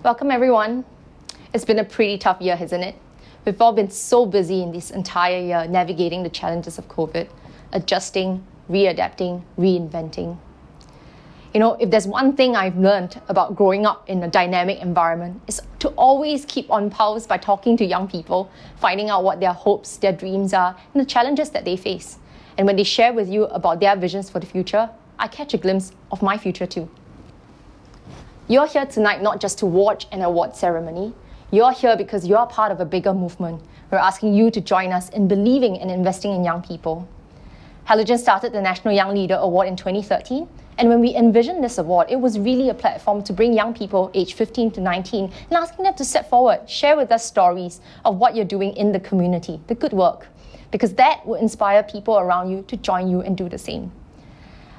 Welcome everyone. It's been a pretty tough year, hasn't it? We've all been so busy in this entire year navigating the challenges of COVID, adjusting, readapting, reinventing. If there's one thing I've learned about growing up in a dynamic environment, is to always keep on pulse by talking to young people, finding out what their hopes, their dreams are, and the challenges that they face. And when they share with you about their visions for the future, I catch a glimpse of my future too. You're here tonight not just to watch an award ceremony. You're here because you're part of a bigger movement. We're asking you to join us in believing and investing in young people. Halogen started the National Young Leader Award in 2013, and when we envisioned this award, it was really a platform to bring young people aged 15 to 19 and asking them to step forward, share with us stories of what you're doing in the community, the good work, because that will inspire people around you to join you and do the same.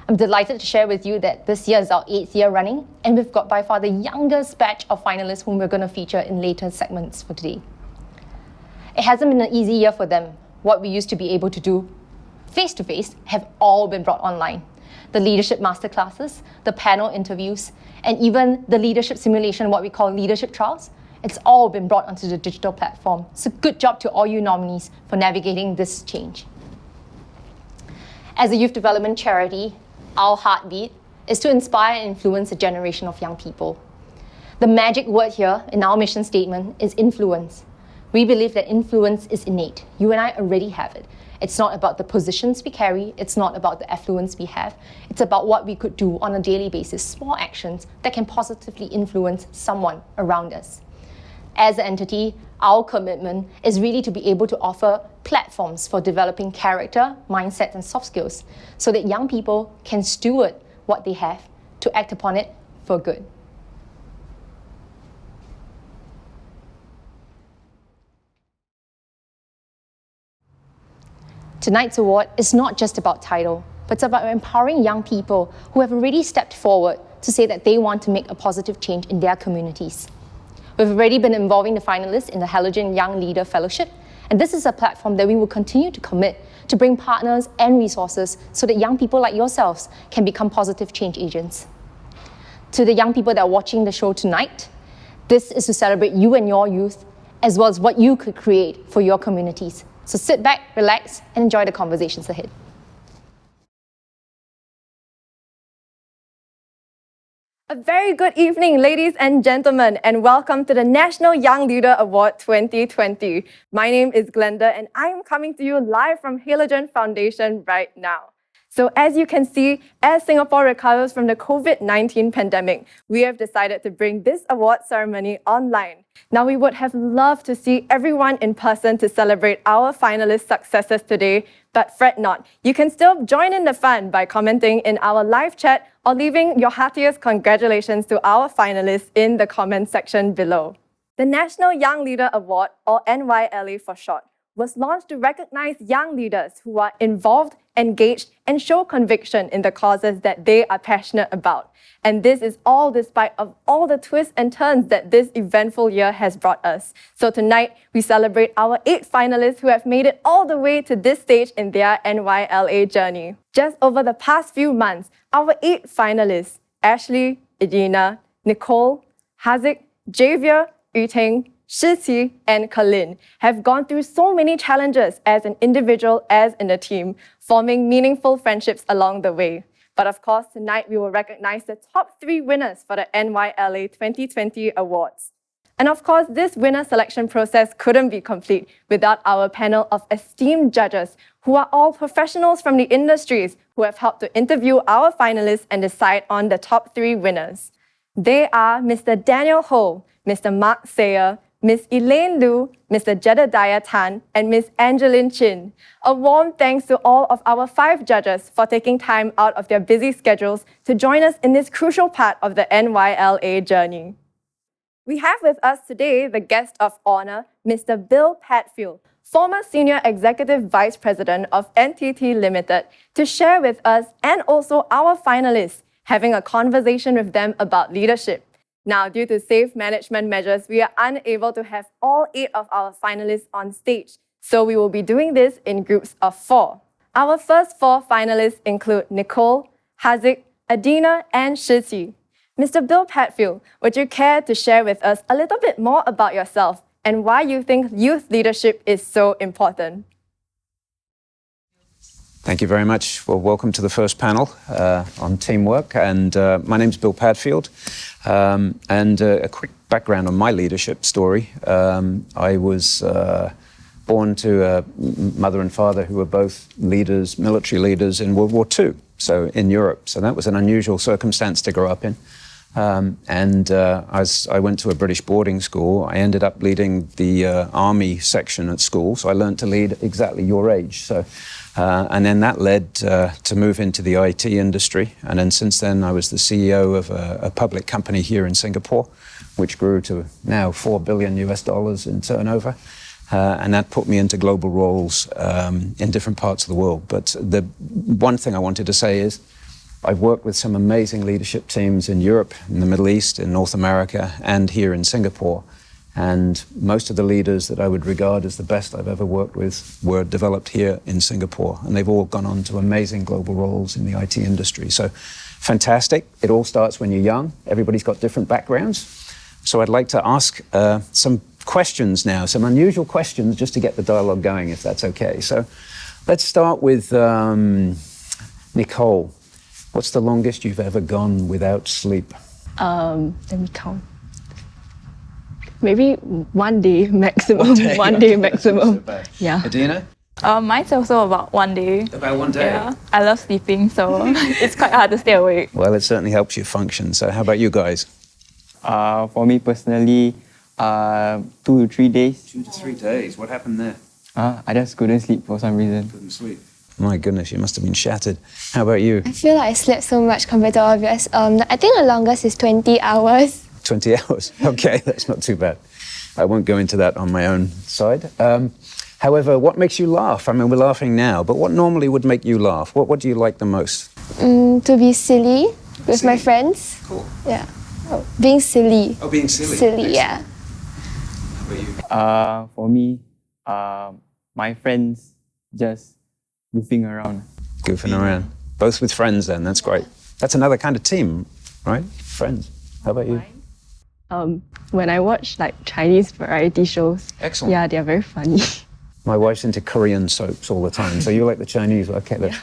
I'm delighted to share with you that this year is our 8th year running, and we've got by far the youngest batch of finalists whom we're going to feature in later segments for today. It hasn't been an easy year for them. What we used to be able to do face-to-face have all been brought online. The leadership masterclasses, the panel interviews, and even the leadership simulation, what we call leadership trials, it's all been brought onto the digital platform. So good job to all you nominees for navigating this change. As a youth development charity, our heartbeat is to inspire and influence a generation of young people. The magic word here in our mission statement is influence. We believe that influence is innate. You and I already have it. It's not about the positions we carry. It's not about the affluence we have. It's about what we could do on a daily basis, small actions that can positively influence someone around us. As an entity, our commitment is really to be able to offer platforms for developing character, mindset, and soft skills so that young people can steward what they have to act upon it for good. Tonight's award is not just about title, but it's about empowering young people who have already stepped forward to say that they want to make a positive change in their communities. We've already been involving the finalists in the Halogen Young Leader Fellowship, and this is a platform that we will continue to commit to bring partners and resources so that young people like yourselves can become positive change agents. To the young people that are watching the show tonight, this is to celebrate you and your youth, as well as what you could create for your communities. So sit back, relax, and enjoy the conversations ahead. A very good evening, ladies and gentlemen, and welcome to the National Young Leader Award 2020. My name is Glenda, and I am coming to you live from Halogen Foundation right now. So as you can see, as Singapore recovers from the COVID-19 pandemic, we have decided to bring this award ceremony online. Now, we would have loved to see everyone in person to celebrate our finalist successes today, but fret not. You can still join in the fun by commenting in our live chat or leaving your heartiest congratulations to our finalists in the comment section below. The National Young Leader Award, or NYLA for short, was launched to recognize young leaders who are involved, engaged, and show conviction in the causes that they are passionate about. And this is all despite of all the twists and turns that this eventful year has brought us. So tonight, we celebrate our 8 finalists who have made it all the way to this stage in their NYLA journey. Just over the past few months, our 8 finalists, Ashley, Edina, Nicole, Haziq, Javier, Yuteng, Shiqi, and Kalin have gone through so many challenges as an individual, as in a team, forming meaningful friendships along the way. But of course, tonight we will recognize the top 3 winners for the NYLA 2020 awards. And of course, this winner selection process couldn't be complete without our panel of esteemed judges who are all professionals from the industries who have helped to interview our finalists and decide on the top 3 winners. They are Mr. Daniel Ho, Mr. Mark Sayer, Ms. Elaine Liu, Mr. Jedediah Tan, and Ms. Angeline Chin. A warm thanks to all of our 5 judges for taking time out of their busy schedules to join us in this crucial part of the NYLA journey. We have with us today the guest of honor, Mr. Bill Padfield, former Senior Executive Vice President of NTT Limited, to share with us and also our finalists, having a conversation with them about leadership. Now, due to safe management measures, we are unable to have all 8 of our finalists on stage, so we will be doing this in groups of 4. Our first 4 finalists include Nicole, Haziq, Adina, and Shiqi. Mr. Bill Padfield, would you care to share with us a little bit more about yourself and why you think youth leadership is so important? Thank you very much. Well, welcome to the first panel on teamwork. And my name's Bill Padfield. And a quick background on my leadership story. I was born to a mother and father who were both leaders, military leaders in World War II, so in Europe. So that was an unusual circumstance to grow up in. As I went to a British boarding school, I ended up leading the army section at school. So I learned to lead exactly your age. So, and then that led to move into the IT industry. And then since then, I was the CEO of a public company here in Singapore, which grew to now $4 billion in turnover. And that put me into global roles in different parts of the world. But the one thing I wanted to say is, I've worked with some amazing leadership teams in Europe, in the Middle East, in North America, and here in Singapore. And most of the leaders that I would regard as the best I've ever worked with were developed here in Singapore. And they've all gone on to amazing global roles in the IT industry. So fantastic. It all starts when you're young. Everybody's got different backgrounds. So I'd like to ask some questions now, some unusual questions just to get the dialogue going, if that's okay. So let's start with Nicole. What's the longest you've ever gone without sleep? Let me count. Maybe 1 day maximum. One day maximum. So yeah. Adina? Mine's also about 1 day. About 1 day? Yeah. I love sleeping, so it's quite hard to stay awake. Well, it certainly helps you function. So how about you guys? For me personally, 2 to 3 days. 2 to 3 days. What happened there? I just couldn't sleep for some reason. Couldn't sleep. My goodness, you must have been shattered. How about you? I feel like I slept so much compared to all of us. I think the longest is 20 hours. 20 hours. Okay, that's not too bad. I won't go into that on my own side. However, what makes you laugh? I mean, we're laughing now, but what normally would make you laugh? What do you like the most? To be silly with my friends. Cool. Yeah. Being silly. Oh, being silly. Silly, yeah. How about you? For me, my friends just goofing around. Goofing around. Both with friends then, that's great. That's another kind of team, right? Friends. How about you? When I watch like Chinese variety shows, Excellent. yeah, they're very funny. My wife's into Korean soaps all the time, so you like the Chinese. Okay, then.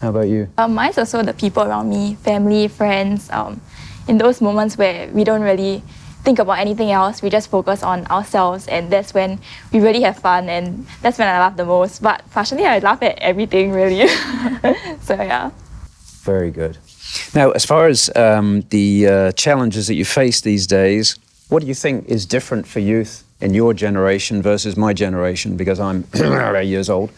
How about you? Mine's also the people around me, family, friends. In those moments where we don't really think about anything else, we just focus on ourselves, and that's when we really have fun, and that's when I laugh the most. But partially, I laugh at everything, really. So yeah. Very good. Now, as far as the challenges that you face these days, what do you think is different for youth in your generation versus my generation? Because I'm 8 years old.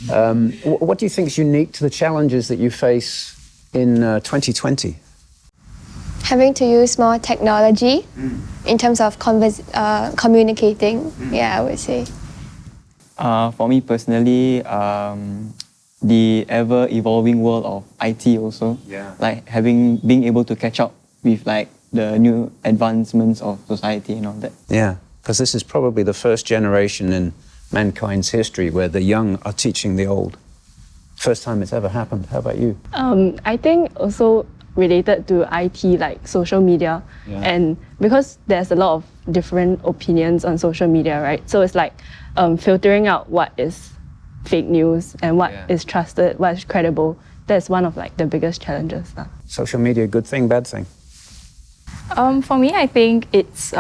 What do you think is unique to the challenges that you face in 2020? Having to use more technology in terms of communicating, yeah, I would say. For me personally, the ever-evolving world of IT also. Yeah. Like being able to catch up with like the new advancements of society and all that. Yeah, because this is probably the first generation in mankind's history where the young are teaching the old. First time it's ever happened. How about you? I think also related to IT, like social media. Yeah. And because there's a lot of different opinions on social media, right? So it's like filtering out what is fake news and what is trusted, what is credible. That's one of like the biggest challenges. Social media, good thing, bad thing? For me, I think it's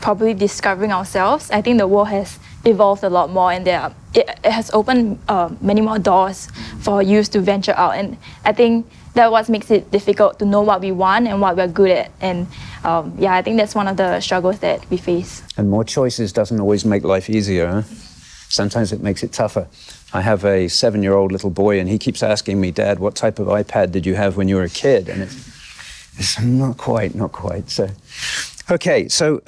probably discovering ourselves. I think the world has evolved a lot more, and it has opened many more doors for youth to venture out. And I think that's what makes it difficult to know what we want and what we're good at. And I think that's one of the struggles that we face. And more choices doesn't always make life easier, huh? Sometimes it makes it tougher. I have a 7-year-old little boy, and he keeps asking me, Dad, what type of iPad did you have when you were a kid? And it's not quite. So, okay, so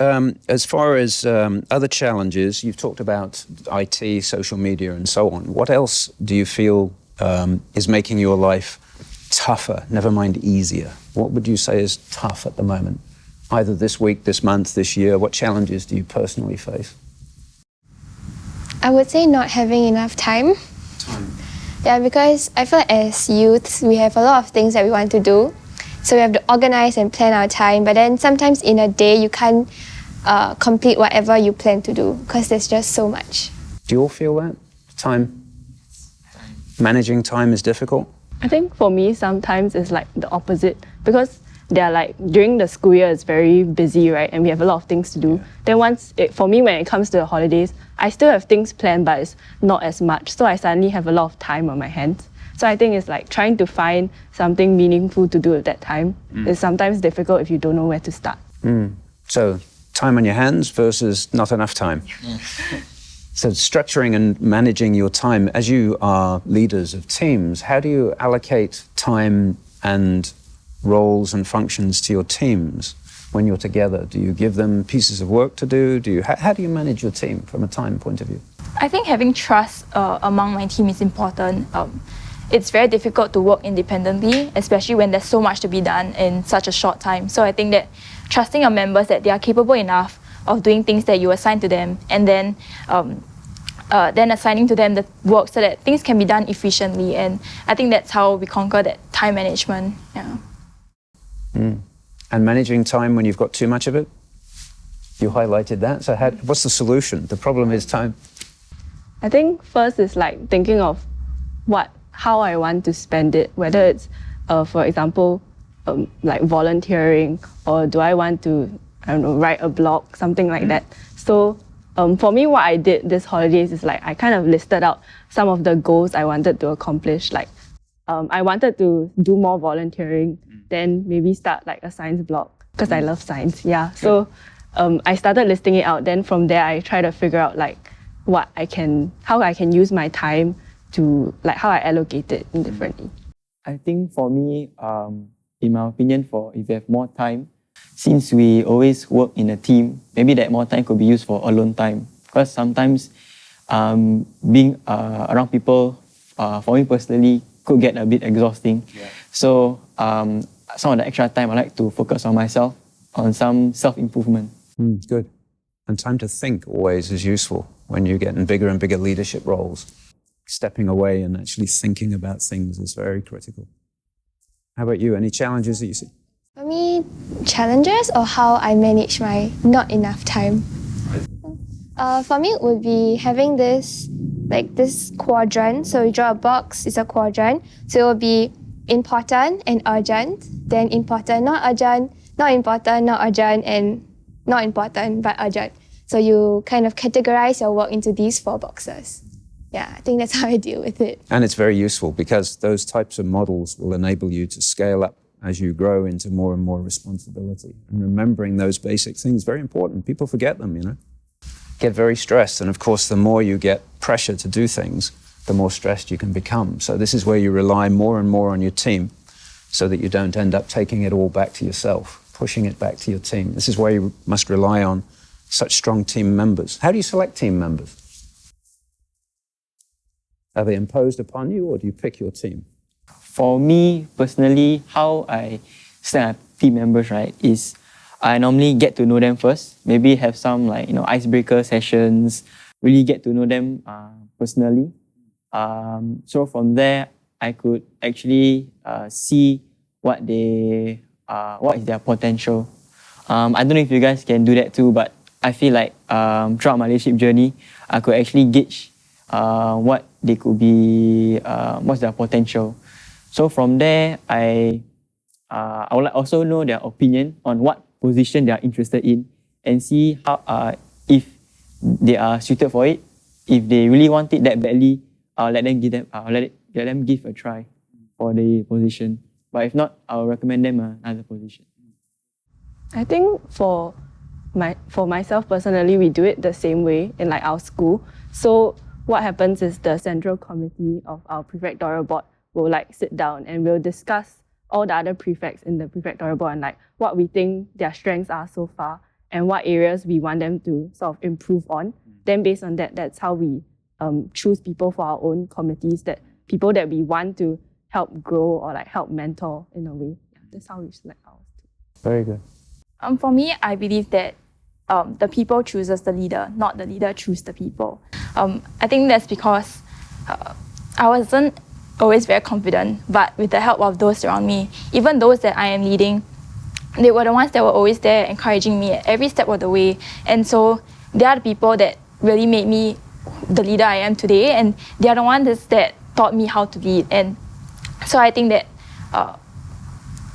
as far as other challenges, you've talked about IT, social media, and so on. What else do you feel is making your life tougher, never mind easier? What would you say is tough at the moment? Either this week, this month, this year, what challenges do you personally face? I would say not having enough time. Yeah, because I feel like as youths, we have a lot of things that we want to do. So we have to organize and plan our time. But then sometimes in a day, you can't complete whatever you plan to do because there's just so much. Do you all feel that? Managing time is difficult? I think for me, sometimes it's like the opposite because they're like during the school year, it's very busy, right? And we have a lot of things to do. Then for me, when it comes to the holidays, I still have things planned, but it's not as much. So I suddenly have a lot of time on my hands. So I think it's like trying to find something meaningful to do at that time is sometimes difficult if you don't know where to start. So time on your hands versus not enough time. So structuring and managing your time, as you are leaders of teams, how do you allocate time and roles and functions to your teams when you're together? Do you give them pieces of work to do? How do you manage your team from a time point of view? I think having trust among my team is important. It's very difficult to work independently, especially when there's so much to be done in such a short time. So I think that trusting your members that they are capable enough of doing things that you assign to them, and then assigning to them the work so that things can be done efficiently. And I think that's how we conquer that time management. Yeah. And managing time when you've got too much of it? You highlighted that. So what's the solution? The problem is time. I think first is like thinking of how I want to spend it, whether it's, for example, like volunteering, or do I want to, write a blog, something like that. So for me, what I did this holidays is like I kind of listed out some of the goals I wanted to accomplish. Like I wanted to do more volunteering, then maybe start like a science blog because I love science. Yeah. So I started listing it out. Then from there, I try to figure out like how I can use my time to like how I allocate it differently. I think for me, in my opinion, if you have more time, since we always work in a team, maybe that more time could be used for alone time. Because sometimes being around people, for me personally, could get a bit exhausting. Yeah. So some of the extra time I like to focus on myself, on some self-improvement. Good. And time to think always is useful when you get in bigger and bigger leadership roles. Stepping away and actually thinking about things is very critical. How about you? Any challenges that you see? For me, challenges or how I manage my not enough time. For me, it would be having this quadrant. So you draw a box, it's a quadrant. So it will be important and urgent, then important, not urgent, not important, not urgent, and not important, but urgent. So you kind of categorize your work into these 4 boxes. Yeah, I think that's how I deal with it. And it's very useful because those types of models will enable you to scale up as you grow into more and more responsibility. And remembering those basic things, very important. People forget them, Get very stressed. And of course, the more you get pressure to do things, the more stressed you can become. So this is where you rely more and more on your team so that you don't end up taking it all back to yourself, pushing it back to your team. This is where you must rely on such strong team members. How do you select team members? Are they imposed upon you or do you pick your team? For me, personally, how I select team members, right, is I normally get to know them first. Maybe have some icebreaker sessions, really get to know them personally. So from there, I could actually see what is their potential. I don't know if you guys can do that too, but I feel like throughout my leadership journey, I could actually gauge what they could be, what's their potential. So from there, I would also know their opinion on what position they are interested in and see how if they are suited for it. If they really want it that badly, I'll let them give a try for the position. But if not, I'll recommend them another position. I think for myself personally, we do it the same way in like our school. So what happens is the central committee of our prefectorial board will like sit down and we'll discuss all the other prefects in the prefectorial board and like what we think their strengths are so far and what areas we want them to sort of improve on. Then based on that, that's how we choose people for our own committees, that people that we want to help grow or like help mentor in a way. Yeah, that's how we select ours too. Very good. For me, I believe that the people chooses the leader, not the leader choose the people. I think that's because I wasn't always very confident, but with the help of those around me, even those that I am leading, they were the ones that were always there encouraging me at every step of the way. And so they are the people that really made me the leader I am today, and they are the ones that taught me how to lead. And so I think that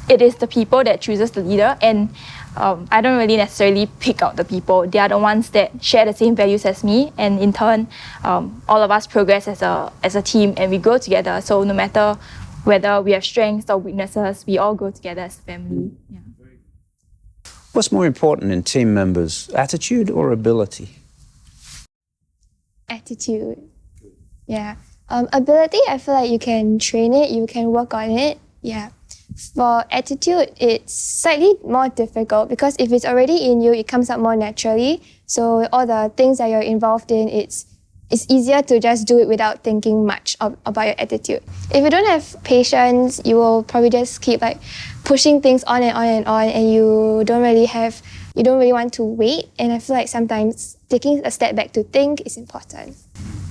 it is the people that chooses the leader, and I don't really necessarily pick out the people. They are the ones that share the same values as me, and in turn, all of us progress as a team, and we grow together. So no matter whether we have strengths or weaknesses, we all grow together as a family. Yeah. What's more important in team members, attitude or ability? Attitude. Yeah. Ability, I feel like you can train it, you can work on it. Yeah. For attitude, it's slightly more difficult because if it's already in you, it comes out more naturally. So all the things that you're involved in, it's easier to just do it without thinking much about your attitude. If you don't have patience, you will probably just keep like pushing things on and on and on, and you don't really want to wait. And I feel like sometimes taking a step back to think is important.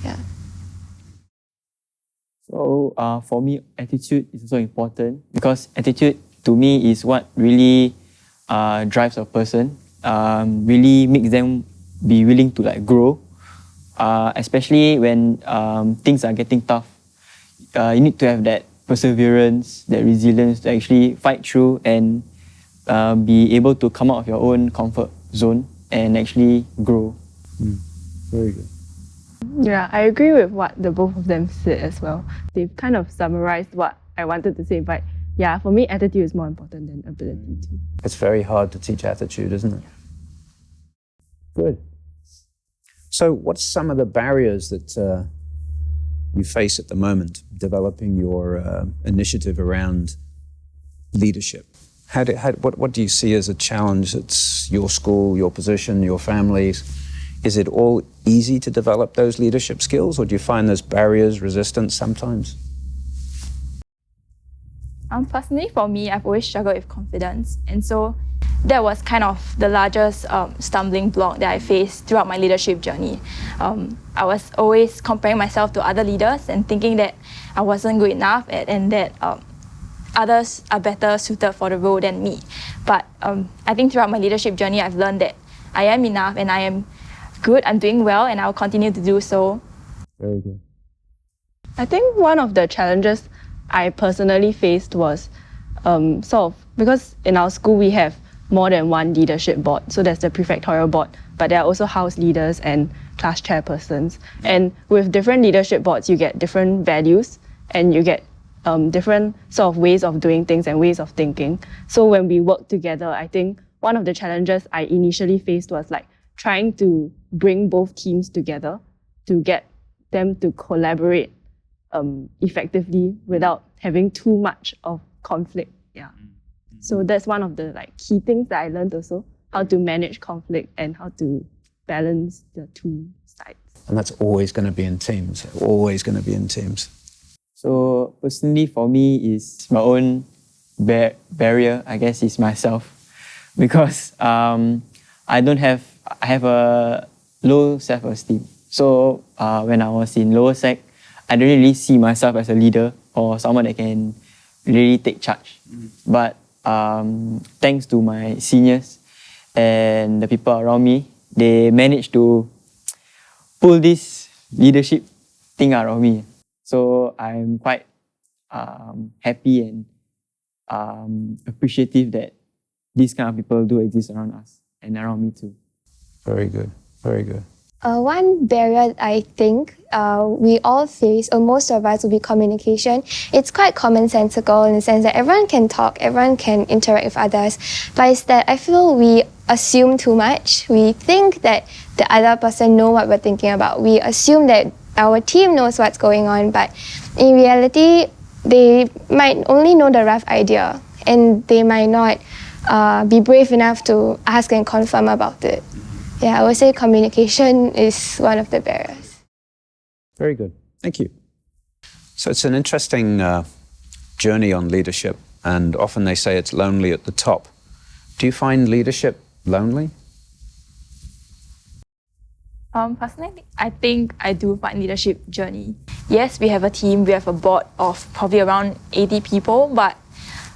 Yeah. So for me, attitude is also important because attitude to me is what really drives a person, really makes them be willing to like grow, especially when things are getting tough. You need to have that perseverance, that resilience to actually fight through and be able to come out of your own comfort zone and actually grow. Very good. Yeah, I agree with what the both of them said as well. They've kind of summarized what I wanted to say, but yeah, for me, attitude is more important than ability too. It's very hard to teach attitude, isn't it? Good. So what's some of the barriers that you face at the moment developing your initiative around leadership? What do you see as a challenge that's your school, your position, your families? Is it all easy to develop those leadership skills, or do you find there's barriers, resistance sometimes? Personally, for me, I've always struggled with confidence. And so that was kind of the largest stumbling block that I faced throughout my leadership journey. I was always comparing myself to other leaders and thinking that I wasn't good enough and that others are better suited for the role than me. But I think throughout my leadership journey, I've learned that I am enough and I am good, I'm doing well, and I'll continue to do so. Very good. I think one of the challenges I personally faced was sort of, because in our school we have more than one leadership board. So there's the prefectorial board, but there are also house leaders and class chairpersons. And with different leadership boards, you get different values and you get different sort of ways of doing things and ways of thinking. So when we work together, I think one of the challenges I initially faced was like trying to bring both teams together to get them to collaborate effectively without having too much of conflict. Yeah. So that's one of the like key things that I learned also, how to manage conflict and how to balance the two sides. And that's always going to be in teams, always going to be in teams. So personally for me is my own barrier, I guess, is myself. Because I have a low self-esteem. So when I was in lower sec, I didn't really see myself as a leader or someone that can really take charge. But thanks to my seniors and the people around me, they managed to pull this leadership thing out of me. So I'm quite happy and appreciative that these kind of people do exist around us and around me too. Very good, very good. One barrier I think we all face, or most of us, will be communication. It's quite commonsensical in the sense that everyone can talk, everyone can interact with others, but it's that I feel we assume too much. We think that the other person knows what we're thinking about. We assume that our team knows what's going on, but in reality, they might only know the rough idea, and they might not be brave enough to ask and confirm about it. Yeah, I would say communication is one of the barriers. Very good. Thank you. So it's an interesting journey on leadership, and often they say it's lonely at the top. Do you find leadership lonely? Personally, I think I do find leadership journey. Yes, we have a team, we have a board of probably around 80 people, but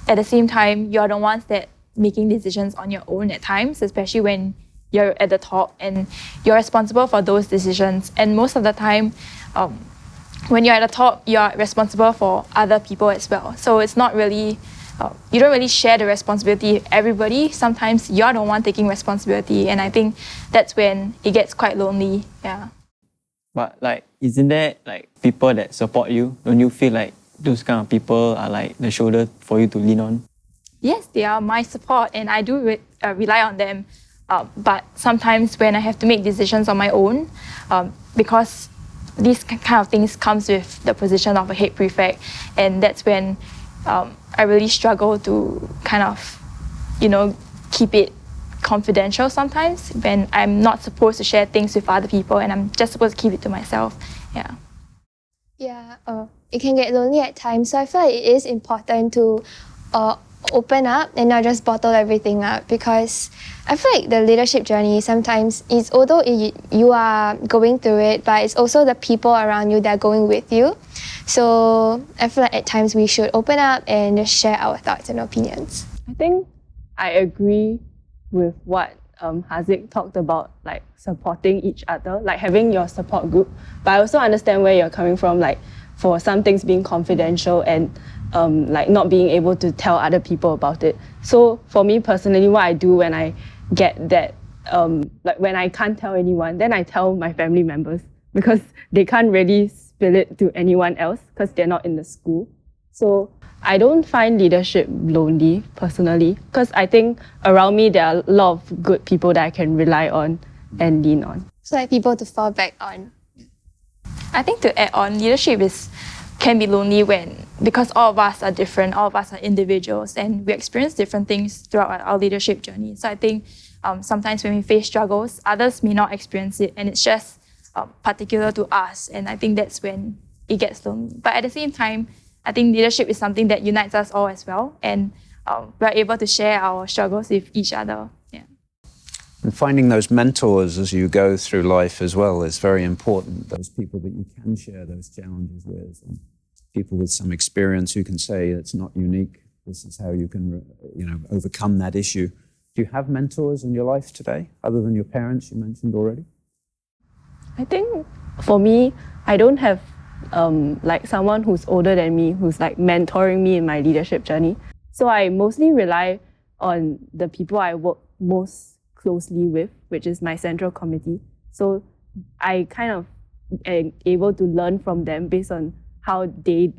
at the same time, you're the ones that making decisions on your own at times, especially when you're at the top and you're responsible for those decisions. And most of the time, when you're at the top, you're responsible for other people as well. So it's not really, you don't really share the responsibility with everybody. Sometimes you're the one taking responsibility, and I think that's when it gets quite lonely. Yeah. But like, isn't there like people that support you? Don't you feel like those kind of people are like the shoulder for you to lean on? Yes, they are my support, and I do rely on them. But sometimes when I have to make decisions on my own, because these kind of things comes with the position of a head prefect, and that's when I really struggle to kind of, keep it confidential sometimes when I'm not supposed to share things with other people and I'm just supposed to keep it to myself. Yeah. Yeah, it can get lonely at times. So I feel like it is important to open up and not just bottle everything up, because I feel like the leadership journey sometimes is, although you are going through it, but it's also the people around you that are going with you. So I feel like at times we should open up and just share our thoughts and opinions. I think I agree with what Haziq talked about, like supporting each other, like having your support group. But I also understand where you're coming from, like for some things being confidential and like not being able to tell other people about it. So for me personally, what I do when I get that, like when I can't tell anyone, then I tell my family members, because they can't really spill it to anyone else because they're not in the school. So I don't find leadership lonely personally, because I think around me there are a lot of good people that I can rely on and lean on. So like people to fall back on. I think to add on, leadership can be lonely because all of us are different, all of us are individuals, and we experience different things throughout our leadership journey. So I think sometimes when we face struggles, others may not experience it, and it's just particular to us. And I think that's when it gets lonely. But at the same time, I think leadership is something that unites us all as well, and we're able to share our struggles with each other. Yeah. And finding those mentors as you go through life as well is very important. Those people that you can share those challenges with, and people with some experience who can say it's not unique. This is how you can, overcome that issue. Do you have mentors in your life today, other than your parents you mentioned already? I think for me, I don't have like someone who's older than me, who's like mentoring me in my leadership journey. So I mostly rely on the people I work most closely with, which is my central committee. So I kind of am able to learn from them based on how they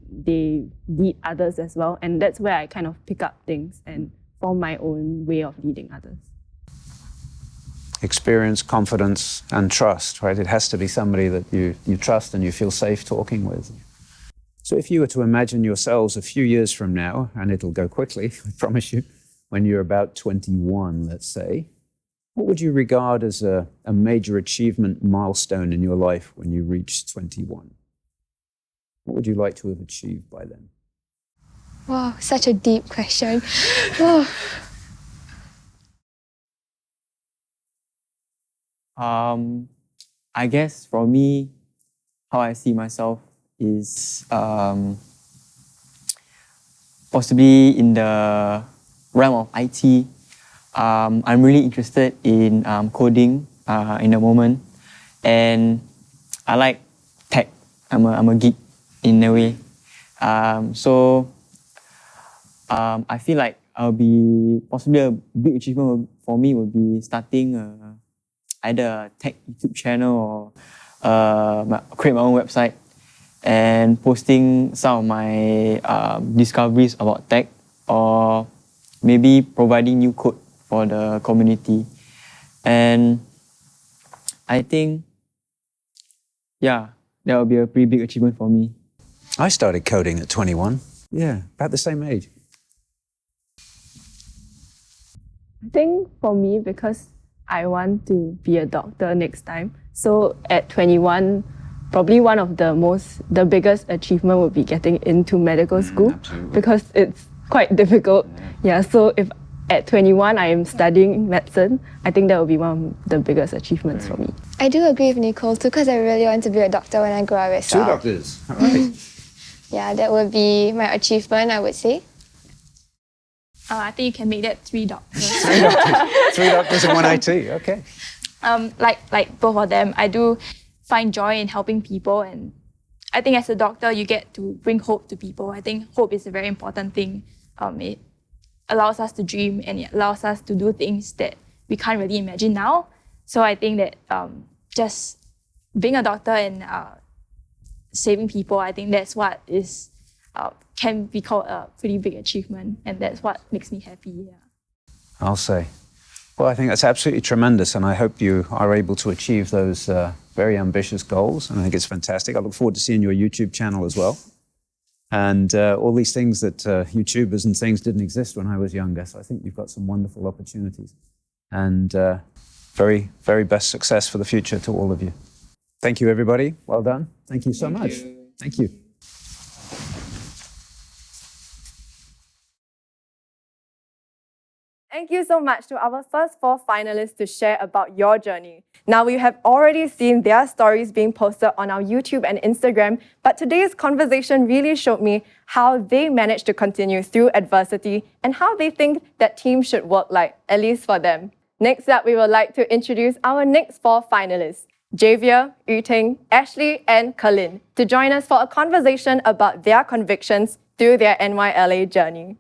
lead others as well. And that's where I kind of pick up things and form my own way of leading others. Experience, confidence, and trust, right? It has to be somebody that you trust and you feel safe talking with. So if you were to imagine yourselves a few years from now, and it'll go quickly, I promise you, when you're about 21, let's say, what would you regard as a major achievement milestone in your life when you reach 21? What would you like to have achieved by then? Wow, such a deep question. Oh. I guess for me, how I see myself is possibly in the realm of IT. I'm really interested in coding in the moment, and I like tech. I'm a geek in a way. So I feel like I'll be possibly a big achievement for me would be starting either a tech YouTube channel or create my own website and posting some of my discoveries about tech, or maybe providing new code for the community. And I think, that would be a pretty big achievement for me. I started coding at 21. Yeah, about the same age. I think for me, because I want to be a doctor next time, so at 21, probably one of the biggest achievement would be getting into medical school, because it's quite difficult. Yeah, so if at 21, I am studying medicine. I think that will be one of the biggest achievements for me. I do agree with Nicole too, because I really want to be a doctor when I grow up as Two well. doctors. All right. Yeah, that would be my achievement, I would say. I think you can make that 3 doctors. Three doctors and one IT. Okay. Like both of them, I do find joy in helping people, and I think as a doctor, you get to bring hope to people. I think hope is a very important thing. It allows us to dream, and it allows us to do things that we can't really imagine now. So I think that just being a doctor and saving people, I think that's what is can be called a pretty big achievement, and that's what makes me happy. Yeah. I'll say. Well, I think that's absolutely tremendous, and I hope you are able to achieve those very ambitious goals. And I think it's fantastic. I look forward to seeing your YouTube channel as well. And all these things that YouTubers and things didn't exist when I was younger. So I think you've got some wonderful opportunities. And very, very best success for the future to all of you. Thank you, everybody. Well done. Thank you so much. Thank you. Thank you so much to our first 4 finalists to share about your journey. Now, we have already seen their stories being posted on our YouTube and Instagram, but today's conversation really showed me how they managed to continue through adversity and how they think that teams should work like, at least for them. Next up, we would like to introduce our next 4 finalists, Javier, Yuting, Ashley, and Colin, to join us for a conversation about their convictions through their NYLA journey.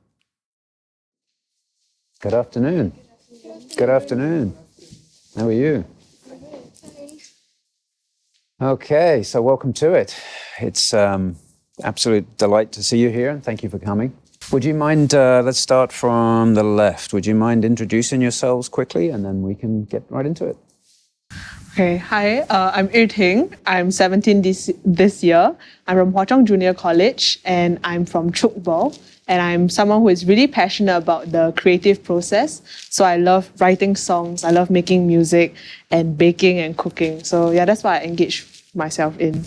Good afternoon. Good afternoon. How are you? Okay, so welcome to it. It's absolute delight to see you here, and thank you for coming. Would you mind, let's start from the left. Would you mind introducing yourselves quickly, and then we can get right into it? Okay, hi, I'm Yuting. I'm 17 this year. I'm from Hwa Chong Junior College, and I'm from Chuk Bo. And I'm someone who is really passionate about the creative process. So I love writing songs, I love making music, and baking and cooking. So yeah, that's what I engage myself in.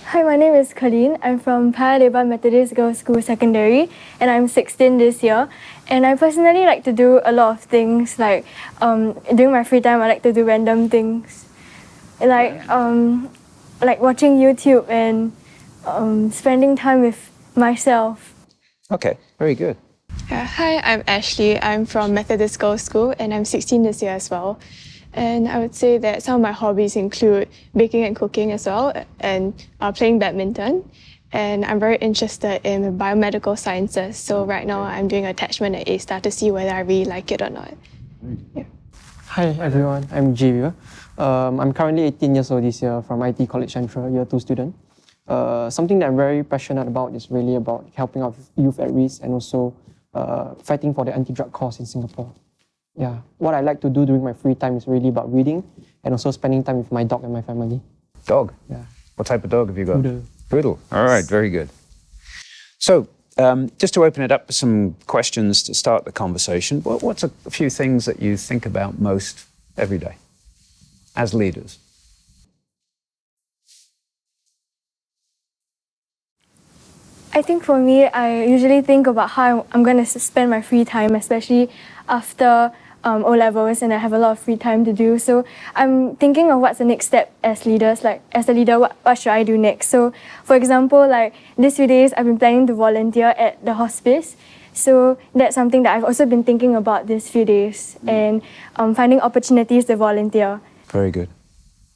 Hi, my name is Colleen. I'm from Paya Lebar Methodist Girls' School Secondary, and I'm 16 this year. And I personally like to do a lot of things, like during my free time, I like to do random things, like watching YouTube and spending time with myself. Okay, very good. Hi, I'm Ashley. I'm from Methodist Girls' School, and I'm 16 this year as well. And I would say that some of my hobbies include baking and cooking as well, and playing badminton. And I'm very interested in biomedical sciences. So right now I'm doing attachment at A-Star to see whether I really like it or not. Yeah. Hi everyone, I'm Javier. I'm currently 18 years old this year from IT College Central, year 2 student. Something that I'm very passionate about is really about helping out youth at risk and also fighting for the anti-drug cause in Singapore. Yeah, what I like to do during my free time is really about reading and also spending time with my dog and my family. Dog? Yeah. What type of dog have you got? Poodle. Poodle. All right, very good. So, just to open it up with some questions to start the conversation, what's a few things that you think about most every day as leaders? I think for me, I usually think about how I'm going to spend my free time, especially after O-levels, and I have a lot of free time to do. So I'm thinking of what's the next step as leaders, like as a leader, what should I do next? So for example, like these few days, I've been planning to volunteer at the hospice. So that's something that I've also been thinking about these few days, and finding opportunities to volunteer. Very good.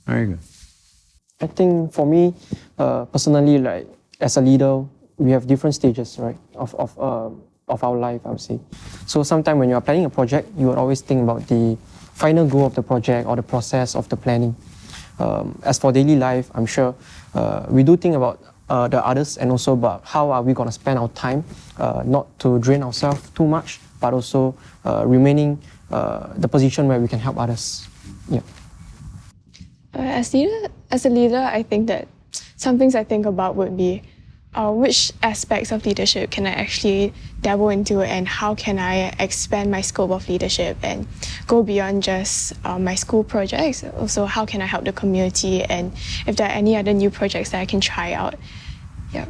Very good. I think for me, personally, like as a leader, we have different stages, right, of our life, I would say. So sometimes when you are planning a project, you would always think about the final goal of the project or the process of the planning. As for daily life, I'm sure we do think about the others and also about how are we going to spend our time, not to drain ourselves too much, but also remaining the position where we can help others. Yeah. As a leader, I think that some things I think about would be which aspects of leadership can I actually dabble into, and how can I expand my scope of leadership and go beyond just my school projects. Also, how can I help the community, and if there are any other new projects that I can try out. Yeah.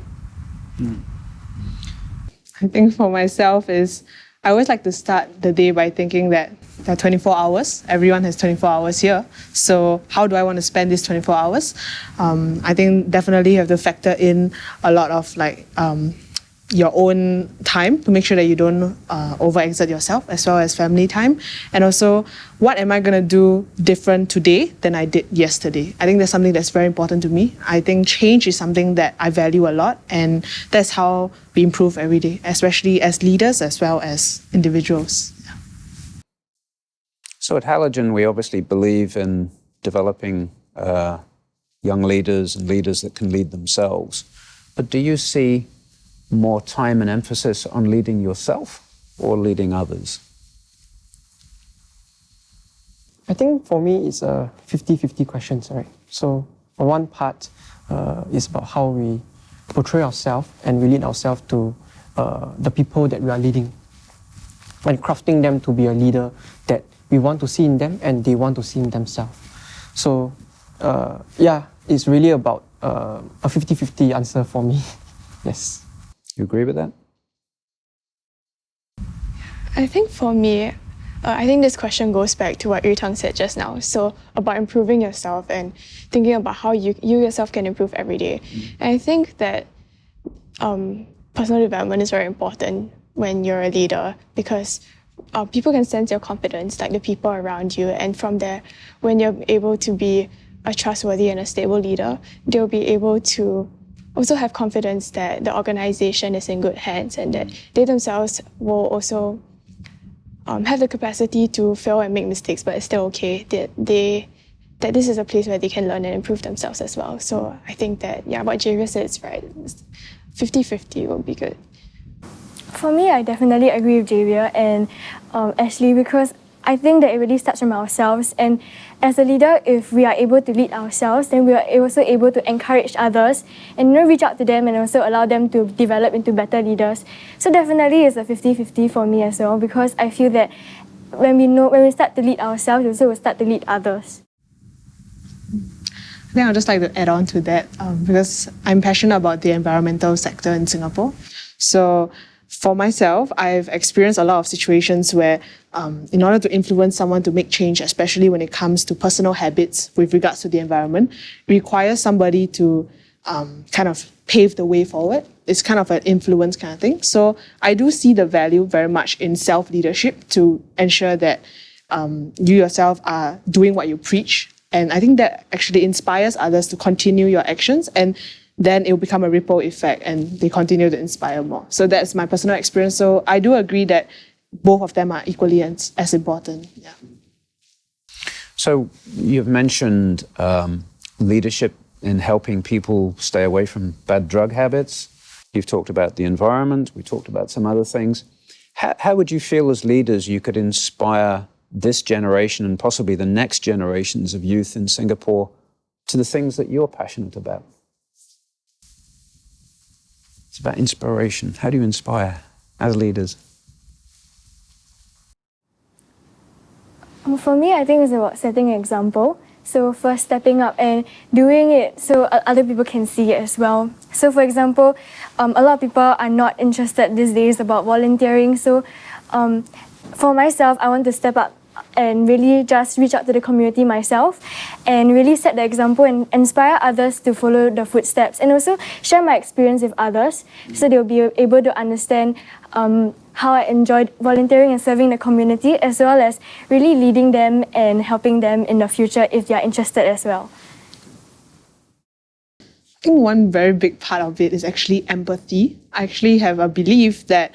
I think for myself is I always like to start the day by thinking that there are 24 hours. Everyone has 24 hours here. So how do I want to spend these 24 hours? I think definitely you have to factor in a lot of your own time to make sure that you don't overexert yourself, as well as family time. And also, what am I going to do different today than I did yesterday? I think that's something that's very important to me. I think change is something that I value a lot, and that's how we improve every day, especially as leaders as well as individuals. So at Halogen, we obviously believe in developing young leaders and leaders that can lead themselves. But do you see more time and emphasis on leading yourself or leading others? I think for me, it's a 50-50 question, right? So on one part is about how we portray ourselves and we lead ourselves to the people that we are leading, and crafting them to be a leader that we want to see in them and they want to see in themselves. So it's really about a 50-50 answer for me. Yes. You agree with that? I think for me, I think this question goes back to what Yu-Tang said just now. So about improving yourself and thinking about how you yourself can improve every day. And I think that personal development is very important when you're a leader, because people can sense your confidence, like the people around you. And from there, when you're able to be a trustworthy and a stable leader, they'll be able to also have confidence that the organization is in good hands and that they themselves will also have the capacity to fail and make mistakes, but it's still okay that this is a place where they can learn and improve themselves as well. So I think that, what Javier said is right. 50-50 will be good. For me, I definitely agree with Javier and Ashley, because I think that it really starts from ourselves. And as a leader, if we are able to lead ourselves, then we are also able to encourage others and reach out to them and also allow them to develop into better leaders. So definitely it's a 50-50 for me as well, because I feel that when we start to lead ourselves, we also will start to lead others. I think I'd just like to add on to that because I'm passionate about the environmental sector in Singapore. So for myself, I've experienced a lot of situations where in order to influence someone to make change, especially when it comes to personal habits with regards to the environment, it requires somebody to kind of pave the way forward. It's kind of an influence kind of thing. So I do see the value very much in self-leadership to ensure that you yourself are doing what you preach. And I think that actually inspires others to continue your actions, and then it will become a ripple effect and they continue to inspire more. So that's my personal experience. So I do agree that both of them are equally as important. Yeah. So you've mentioned leadership in helping people stay away from bad drug habits. You've talked about the environment. We talked about some other things. How would you feel as leaders you could inspire this generation and possibly the next generations of youth in Singapore to the things that you're passionate about? It's about inspiration. How do you inspire as leaders? For me, I think it's about setting an example. So first stepping up and doing it so other people can see it as well. So for example, a lot of people are not interested these days about volunteering. So for myself, I want to step up and really just reach out to the community myself and really set the example and inspire others to follow the footsteps, and also share my experience with others so they'll be able to understand how I enjoyed volunteering and serving the community, as well as really leading them and helping them in the future if they are interested as well. I think one very big part of it is actually empathy. I actually have a belief that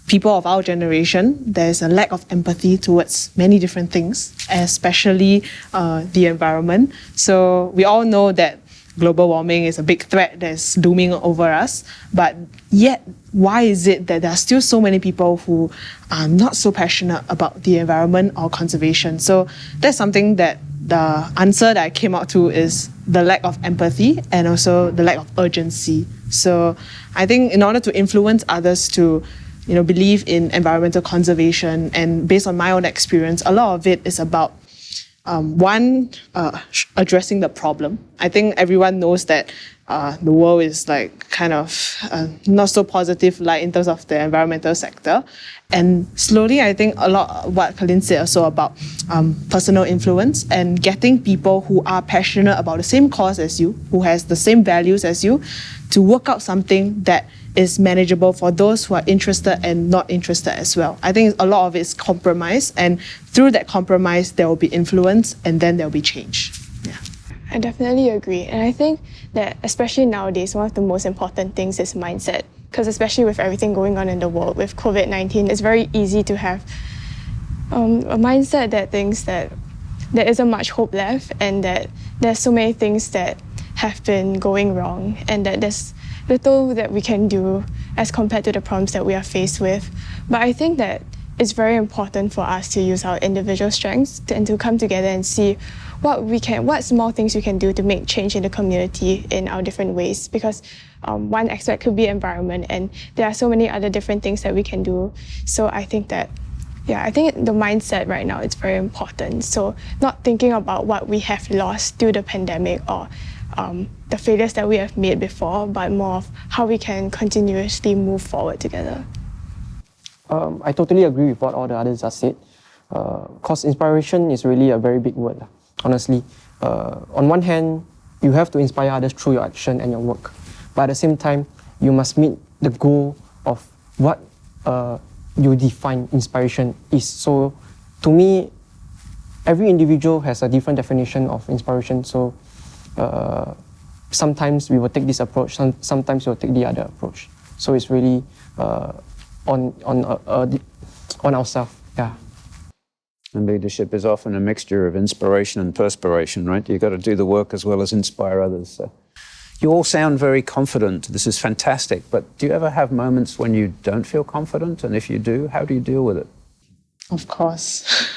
people of our generation, there's a lack of empathy towards many different things, especially the environment. So we all know that global warming is a big threat that's looming over us, but yet why is it that there are still so many people who are not so passionate about the environment or conservation? So that's something that the answer that I came out to is the lack of empathy and also the lack of urgency. So I think in order to influence others to believe in environmental conservation, and based on my own experience, a lot of it is about addressing the problem. I think everyone knows that the world is like kind of not so positive light in terms of the environmental sector. And slowly, I think a lot what Colleen said also about personal influence and getting people who are passionate about the same cause as you, who has the same values as you, to work out something that is manageable for those who are interested and not interested as well. I think a lot of it is compromise, and through that compromise, there will be influence and then there will be change. Yeah. I definitely agree. And I think that especially nowadays, one of the most important things is mindset. Because especially with everything going on in the world, with COVID-19, it's very easy to have a mindset that thinks that there isn't much hope left and that there's so many things that have been going wrong and that there's little that we can do as compared to the problems that we are faced with. But I think that it's very important for us to use our individual strengths and to come together and see what small things we can do to make change in the community in our different ways. Because one aspect could be environment, and there are so many other different things that we can do. So I think that, I think the mindset right now is very important. So not thinking about what we have lost due to the pandemic or the failures that we have made before, but more of how we can continuously move forward together. I totally agree with what all the others have said. Because inspiration is really a very big word, honestly. On one hand, you have to inspire others through your action and your work. But at the same time, you must meet the goal of what you define inspiration is. So to me, every individual has a different definition of inspiration. So sometimes we will take this approach, sometimes we'll take the other approach. So it's really on ourselves. Yeah. And leadership is often a mixture of inspiration and perspiration, right? You've got to do the work as well as inspire others. So you all sound very confident. This is fantastic. But do you ever have moments when you don't feel confident? And if you do, how do you deal with it? Of course.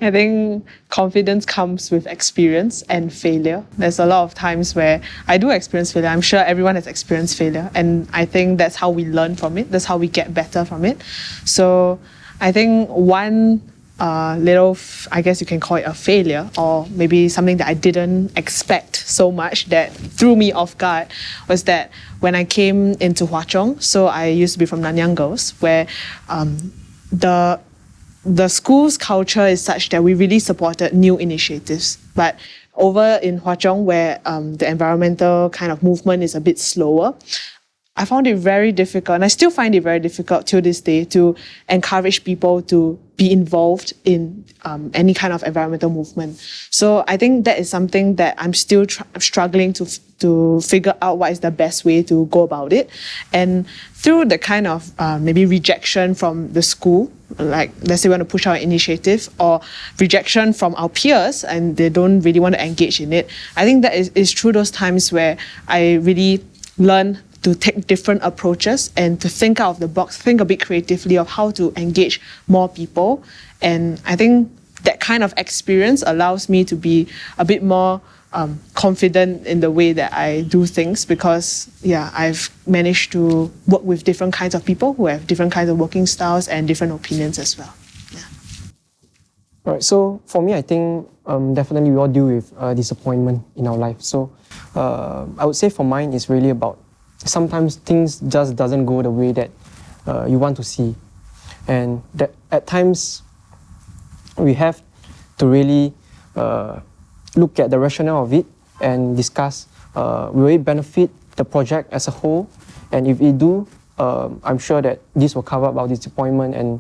I think confidence comes with experience and failure. There's a lot of times where I do experience failure. I'm sure everyone has experienced failure. And I think that's how we learn from it. That's how we get better from it. So I think one I guess you can call it a failure, or maybe something that I didn't expect so much that threw me off guard, was that when I came into Hwa Chong, so I used to be from Nanyang Girls, where the school's culture is such that we really supported new initiatives. But over in Hwa Chong, where the environmental kind of movement is a bit slower, I found it very difficult, and I still find it very difficult till this day, to encourage people to be involved in any kind of environmental movement. So I think that is something that I'm still struggling to figure out what is the best way to go about it. And through the kind of maybe rejection from the school, like let's say we want to push our initiative, or rejection from our peers and they don't really want to engage in it, I think that is through those times where I really learn to take different approaches and to think out of the box, think a bit creatively of how to engage more people. And I think that kind of experience allows me to be a bit more confident in the way that I do things, because I've managed to work with different kinds of people who have different kinds of working styles and different opinions as well. Right, so for me, I think definitely we all deal with disappointment in our life. So I would say for mine, it's really about sometimes things just doesn't go the way that you want to see. And that at times we have to really look at the rationale of it and discuss, will it benefit the project as a whole? And if it do, I'm sure that this will cover up our disappointment and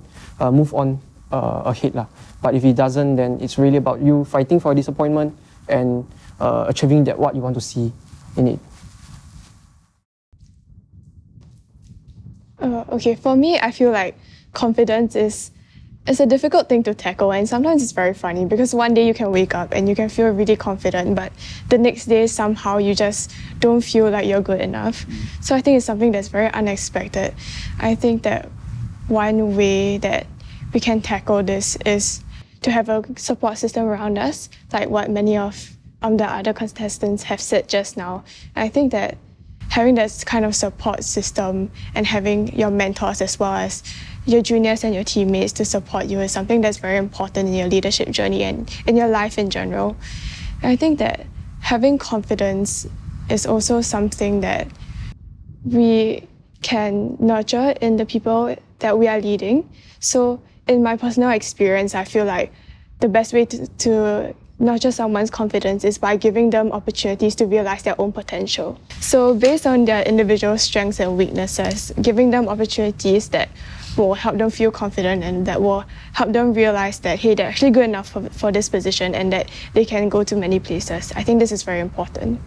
move on ahead. But if it doesn't, then it's really about you fighting for disappointment and achieving that what you want to see in it. Okay, for me, I feel like confidence is a difficult thing to tackle, and sometimes it's very funny because one day you can wake up and you can feel really confident, but the next day somehow you just don't feel like you're good enough. So I think it's something that's very unexpected. I think that one way that we can tackle this is to have a support system around us, like what many of the other contestants have said just now. I think that having that kind of support system and having your mentors as well as your juniors and your teammates to support you is something that's very important in your leadership journey and in your life in general. And I think that having confidence is also something that we can nurture in the people that we are leading. So in my personal experience, I feel like the best way to nurture someone's confidence is by giving them opportunities to realize their own potential. So based on their individual strengths and weaknesses, giving them opportunities that will help them feel confident and that will help them realize that, hey, they're actually good enough for this position and that they can go to many places. I think this is very important.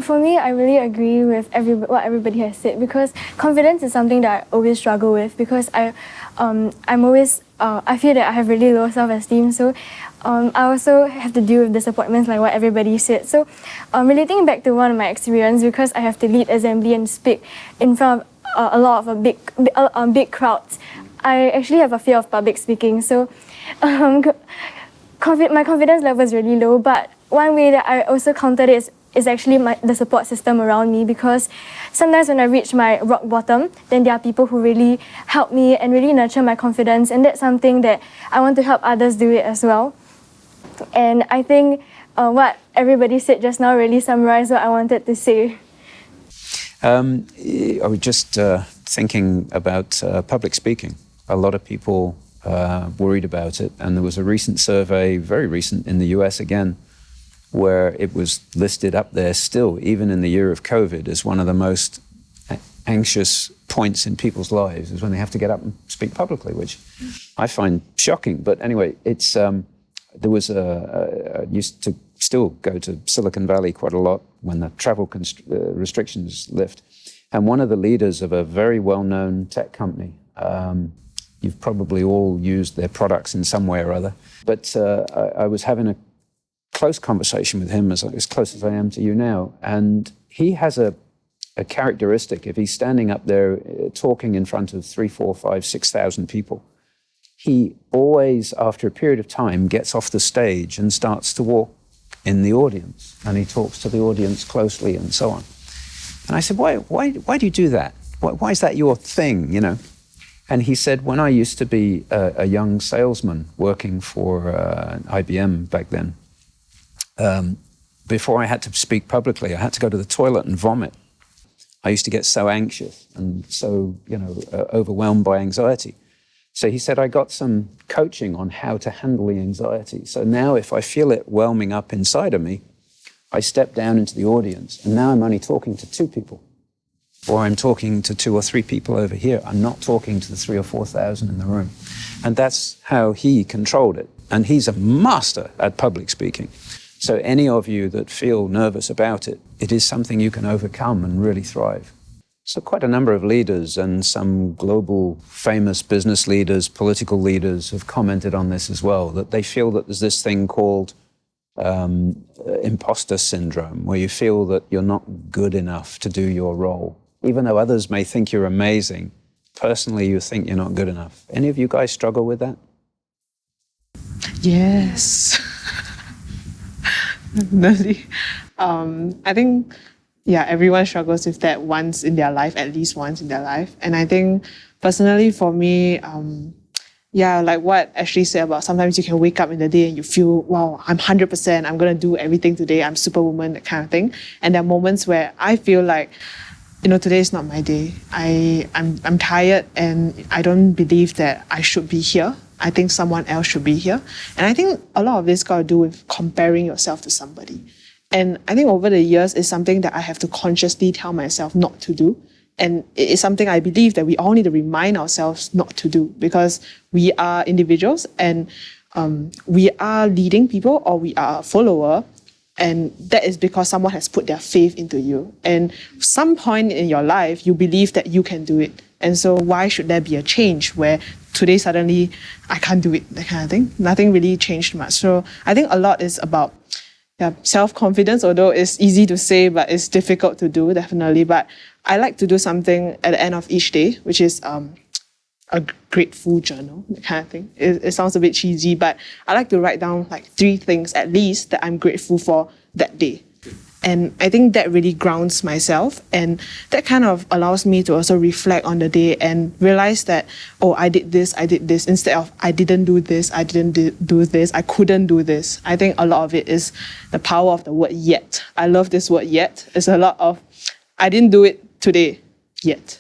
For me, I really agree with what everybody has said, because confidence is something that I always struggle with, because I feel that I have really low self-esteem. So I also have to deal with disappointments like what everybody said. So relating back to one of my experience, because I have to lead assembly and speak in front of a lot of big crowds, I actually have a fear of public speaking. So my confidence level is really low. But one way that I also countered it is actually the support system around me, because sometimes when I reach my rock bottom, then there are people who really help me and really nurture my confidence, and that's something that I want to help others do it as well. And I think what everybody said just now really summarized what I wanted to say. I was just thinking about public speaking. A lot of people worried about it, and there was a recent survey, very recent, in the US again, where it was listed up there still, even in the year of COVID, as one of the most anxious points in people's lives is when they have to get up and speak publicly, which I find shocking. But anyway, it's there was I used to still go to Silicon Valley quite a lot when the travel restrictions lift. And one of the leaders of a very well-known tech company, you've probably all used their products in some way or other, but I was having a close conversation with him, as close as I am to you now. And he has a characteristic. If he's standing up there talking in front of 3,000, 4,000, 5,000, 6,000 people, he always, after a period of time, gets off the stage and starts to walk in the audience. And he talks to the audience closely and so on. And I said, why do you do that? Why is that your thing, you know? And he said, when I used to be a young salesman working for IBM back then, before I had to speak publicly, I had to go to the toilet and vomit. I used to get so anxious and so, overwhelmed by anxiety. So he said, I got some coaching on how to handle the anxiety. So now if I feel it whelming up inside of me, I step down into the audience, and now I'm only talking to 2 people. Or I'm talking to 2 or 3 people over here. I'm not talking to the 3,000 or 4,000 in the room. And that's how he controlled it. And he's a master at public speaking. So any of you that feel nervous about it, it is something you can overcome and really thrive. So quite a number of leaders and some global famous business leaders, political leaders have commented on this as well, that they feel that there's this thing called imposter syndrome, where you feel that you're not good enough to do your role. Even though others may think you're amazing, personally you think you're not good enough. Any of you guys struggle with that? Yes. Definitely. I think, everyone struggles with that once in their life, at least once in their life. And I think personally for me, like what Ashley said about sometimes you can wake up in the day and you feel, wow, I'm 100%, I'm going to do everything today, I'm superwoman, that kind of thing. And there are moments where I feel like, today is not my day. I'm tired and I don't believe that I should be here. I think someone else should be here. And I think a lot of this got to do with comparing yourself to somebody. And I think over the years, it's something that I have to consciously tell myself not to do. And it is something I believe that we all need to remind ourselves not to do, because we are individuals and we are leading people, or we are a follower. And that is because someone has put their faith into you. And some point in your life, you believe that you can do it. And so why should there be a change where today suddenly I can't do it, that kind of thing? Nothing really changed much. So I think a lot is about self-confidence, although it's easy to say, but it's difficult to do, definitely. But I like to do something at the end of each day, which is a grateful journal, that kind of thing. It sounds a bit cheesy, but I like to write down like 3 things at least that I'm grateful for that day. And I think that really grounds myself, and that kind of allows me to also reflect on the day and realize that, oh, I did this, instead of I didn't do this, I didn't do this, I couldn't do this. I think a lot of it is the power of the word yet. I love this word yet. It's a lot of, I didn't do it today yet,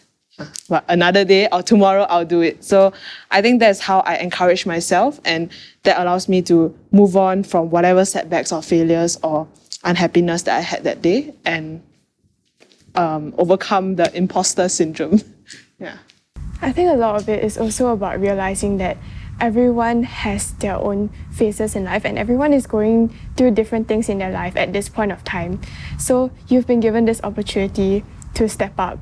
but another day or tomorrow I'll do it. So I think that's how I encourage myself, and that allows me to move on from whatever setbacks or failures or unhappiness that I had that day, and overcome the imposter syndrome. Yeah. I think a lot of it is also about realizing that everyone has their own phases in life and everyone is going through different things in their life at this point of time. So you've been given this opportunity to step up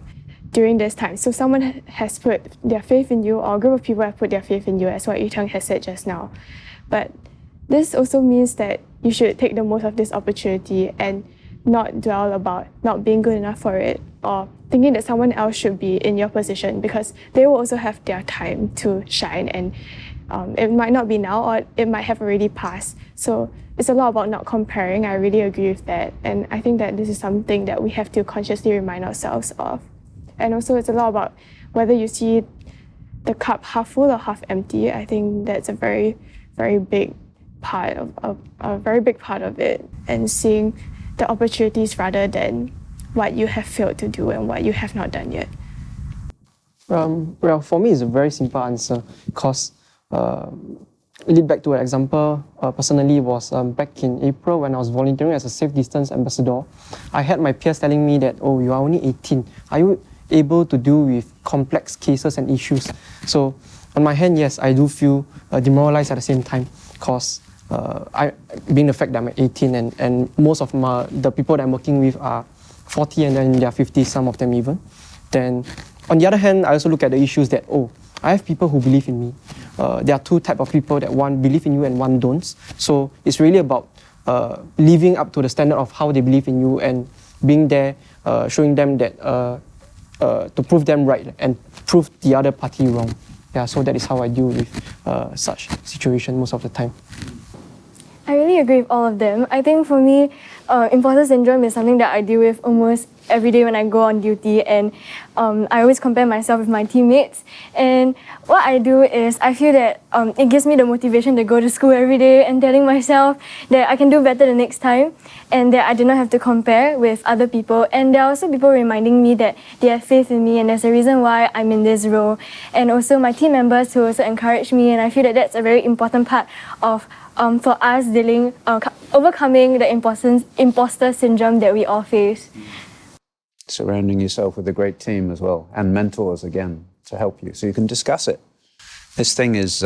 during this time. So someone has put their faith in you, or a group of people have put their faith in you, as what Yu-Teng has said just now. But this also means that you should take the most of this opportunity and not dwell about not being good enough for it or thinking that someone else should be in your position, because they will also have their time to shine, and it might not be now or it might have already passed. So it's a lot about not comparing. I really agree with that. And I think that this is something that we have to consciously remind ourselves of. And also it's a lot about whether you see the cup half full or half empty. I think that's a very, very big part of it, and seeing the opportunities rather than what you have failed to do and what you have not done yet. Well, for me, it's a very simple answer, because lead back to an example personally was back in April when I was volunteering as a safe distance ambassador. I had my peers telling me that, oh, you are only 18. Are you able to deal with complex cases and issues? So on my hand, yes, I do feel demoralized at the same time, because being the fact that I'm 18 and most of the people that I'm working with are 40 and then in their 50s, some of them even. Then on the other hand, I also look at the issues that, oh, I have people who believe in me. There are two types of people, that one believe in you and one don't. So it's really about living up to the standard of how they believe in you and being there, showing them that to prove them right and prove the other party wrong. Yeah, so that is how I deal with such situation most of the time. I really agree with all of them. I think for me, imposter syndrome is something that I deal with almost every day when I go on duty, and I always compare myself with my teammates. And what I do is I feel that it gives me the motivation to go to school every day and telling myself that I can do better the next time and that I do not have to compare with other people. And there are also people reminding me that they have faith in me and there's a reason why I'm in this role. And also my team members who also encourage me, and I feel that that's a very important part of for us overcoming the imposter syndrome that we all face. Surrounding yourself with a great team as well, and mentors again to help you, so you can discuss it. This thing is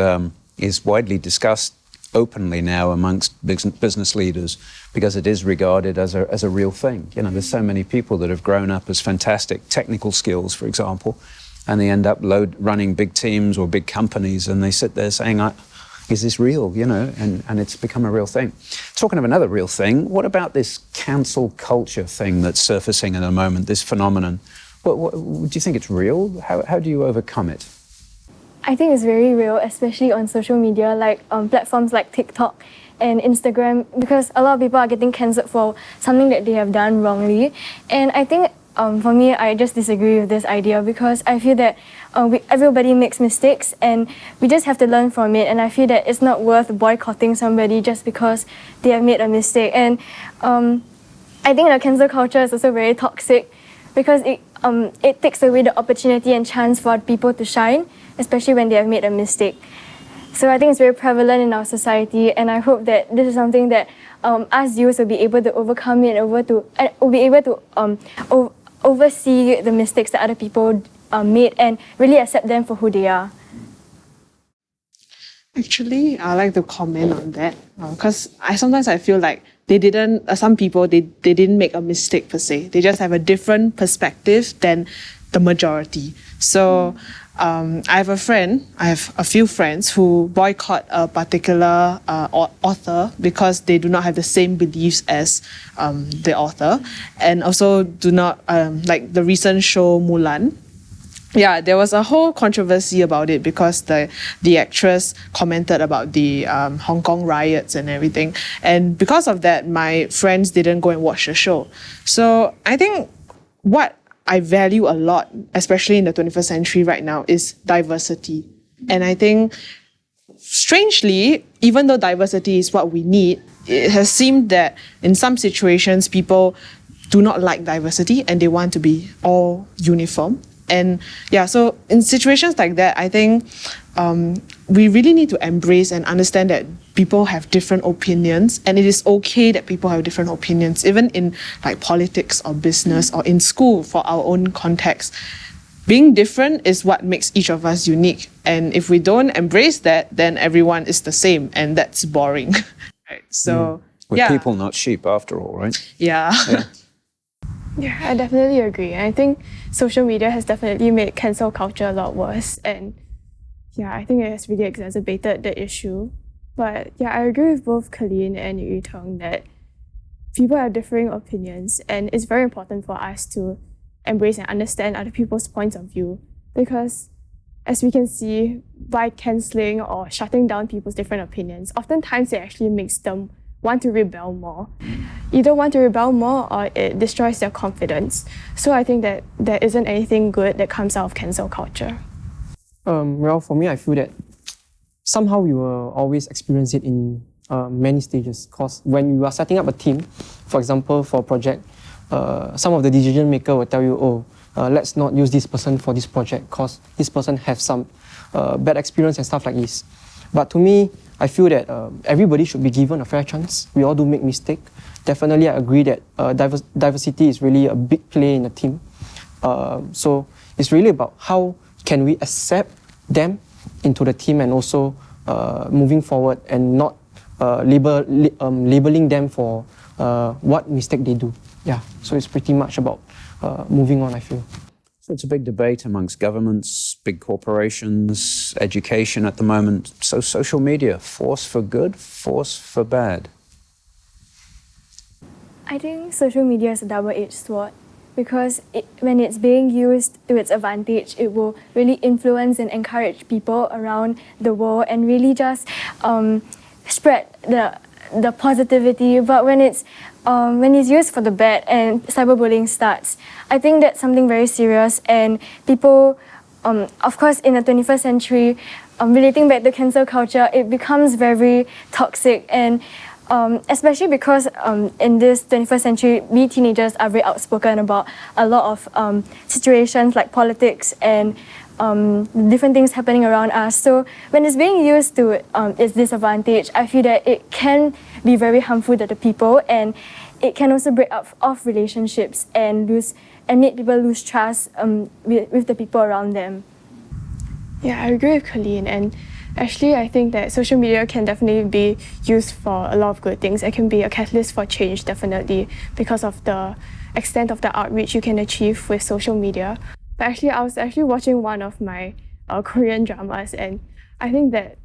widely discussed openly now amongst business leaders, because it is regarded as a real thing. You know, there's so many people that have grown up as fantastic technical skills, for example, and they end up running big teams or big companies, and they sit there saying, is this real, you know, and it's become a real thing. Talking of another real thing, what about this cancel culture thing that's surfacing at the moment, this phenomenon? What, do you think it's real? How do you overcome it? I think it's very real, especially on social media, like platforms like TikTok and Instagram, because a lot of people are getting cancelled for something that they have done wrongly. And I think for me, I just disagree with this idea, because I feel that everybody makes mistakes and we just have to learn from it. And I feel that it's not worth boycotting somebody just because they have made a mistake. And I think the cancel culture is also very toxic, because it takes away the opportunity and chance for people to shine, especially when they have made a mistake. So I think it's very prevalent in our society, and I hope that this is something that us youth will be able to overcome it, and will be able to oversee the mistakes that other people made and really accept them for who they are. Actually, I like to comment on that, because sometimes I feel like some people didn't make a mistake per se. They just have a different perspective than the majority. So I have a few friends who boycott a particular author because they do not have the same beliefs as the author, and also do not like the recent show Mulan. yeah, there was a whole controversy about it because the actress commented about the Hong Kong riots and everything. And because of that, my friends didn't go and watch the show. So I think what I value a lot, especially in the 21st century right now, is diversity. And I think, strangely, even though diversity is what we need, it has seemed that in some situations, people do not like diversity and they want to be all uniform. And yeah, so in situations like that, I think we really need to embrace and understand that people have different opinions, and it is okay that people have different opinions, even in like politics or business or in school for our own context. Being different is what makes each of us unique. And if we don't embrace that, then everyone is the same, and that's boring. Right? So, We're people, not sheep, after all, right? Yeah. Yeah, I definitely agree. And I think social media has definitely made cancel culture a lot worse. And yeah, I think it has really exacerbated the issue. But yeah, I agree with both Colleen and Yu Tong that people have differing opinions, and it's very important for us to embrace and understand other people's points of view, because as we can see, by cancelling or shutting down people's different opinions, oftentimes it actually makes them want to rebel more. Either want to rebel more or it destroys their confidence. So I think that there isn't anything good that comes out of cancel culture. Well, for me, I feel that somehow we will always experience it in many stages. Because when you are setting up a team, for example, for a project, some of the decision maker will tell you, let's not use this person for this project because this person has some bad experience and stuff like this. But to me, I feel that everybody should be given a fair chance. We all do make mistakes. Definitely, I agree that diversity is really a big play in a team. So it's really about how can we accept them into the team, and also moving forward and not labeling them for what mistake they do. Yeah, so it's pretty much about moving on, I feel. So it's a big debate amongst governments, big corporations, education at the moment. So social media, force for good, force for bad? I think social media is a double-edged sword, because when it's being used to its advantage, it will really influence and encourage people around the world and really just spread the positivity. But when it's used for the bad and cyberbullying starts, I think that's something very serious. And people, of course, in the 21st century, relating back to cancel culture, it becomes very toxic. And especially because in this 21st century, we teenagers are very outspoken about a lot of situations like politics and different things happening around us. So when it's being used to its disadvantage, I feel that it can be very harmful to the people, and it can also break up off relationships and make people lose trust with the people around them. Yeah, I agree with Colleen, and actually I think that social media can definitely be used for a lot of good things. It can be a catalyst for change, definitely, because of the extent of the outreach you can achieve with social media. But actually, I was actually watching one of my Korean dramas, and I think that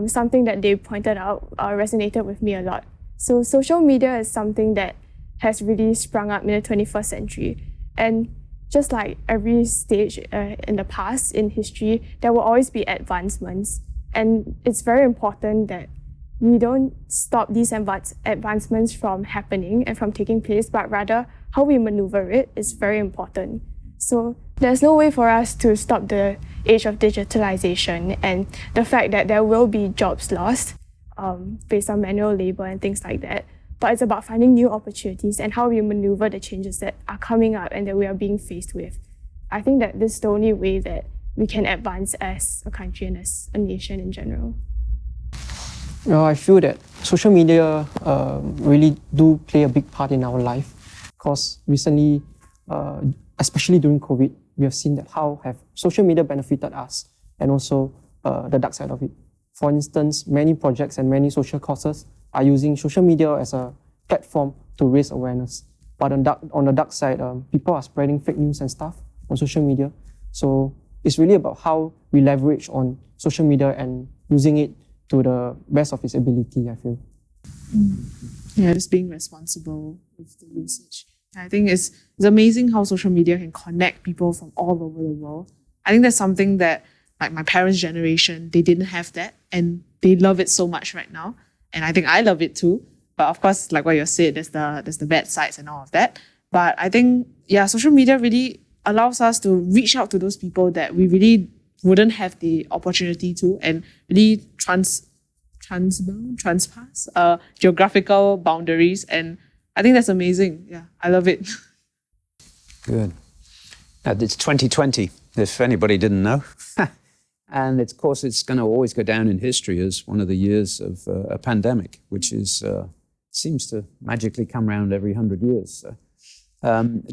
something that they pointed out resonated with me a lot. So social media is something that has really sprung up in the 21st century. And just like every stage in the past, in history, there will always be advancements. And it's very important that we don't stop these advancements from happening and from taking place, but rather how we maneuver it is very important. So there's no way for us to stop the age of digitalization and the fact that there will be jobs lost based on manual labor and things like that. But it's about finding new opportunities and how we maneuver the changes that are coming up and that we are being faced with. I think that this is the only way that we can advance as a country and as a nation in general. I feel that social media really do play a big part in our life, because recently, especially during COVID, we have seen that how have social media benefited us, and also the dark side of it. For instance, many projects and many social causes are using social media as a platform to raise awareness. But on the dark side, people are spreading fake news and stuff on social media. So it's really about how we leverage on social media and using it to the best of its ability, I feel. Yeah, just being responsible with the usage. I think it's amazing how social media can connect people from all over the world. I think that's something that like my parents' generation, they didn't have that and they love it so much right now. And I think I love it too. But of course, like what you said, there's the bad sides and all of that. But I think, yeah, social media really allows us to reach out to those people that we really wouldn't have the opportunity to, and really transpass geographical boundaries. And I think that's amazing. Yeah, I love it. Good. It's 2020, if anybody didn't know. And of course, it's going to always go down in history as one of the years of a pandemic, which is seems to magically come around every 100 years. So,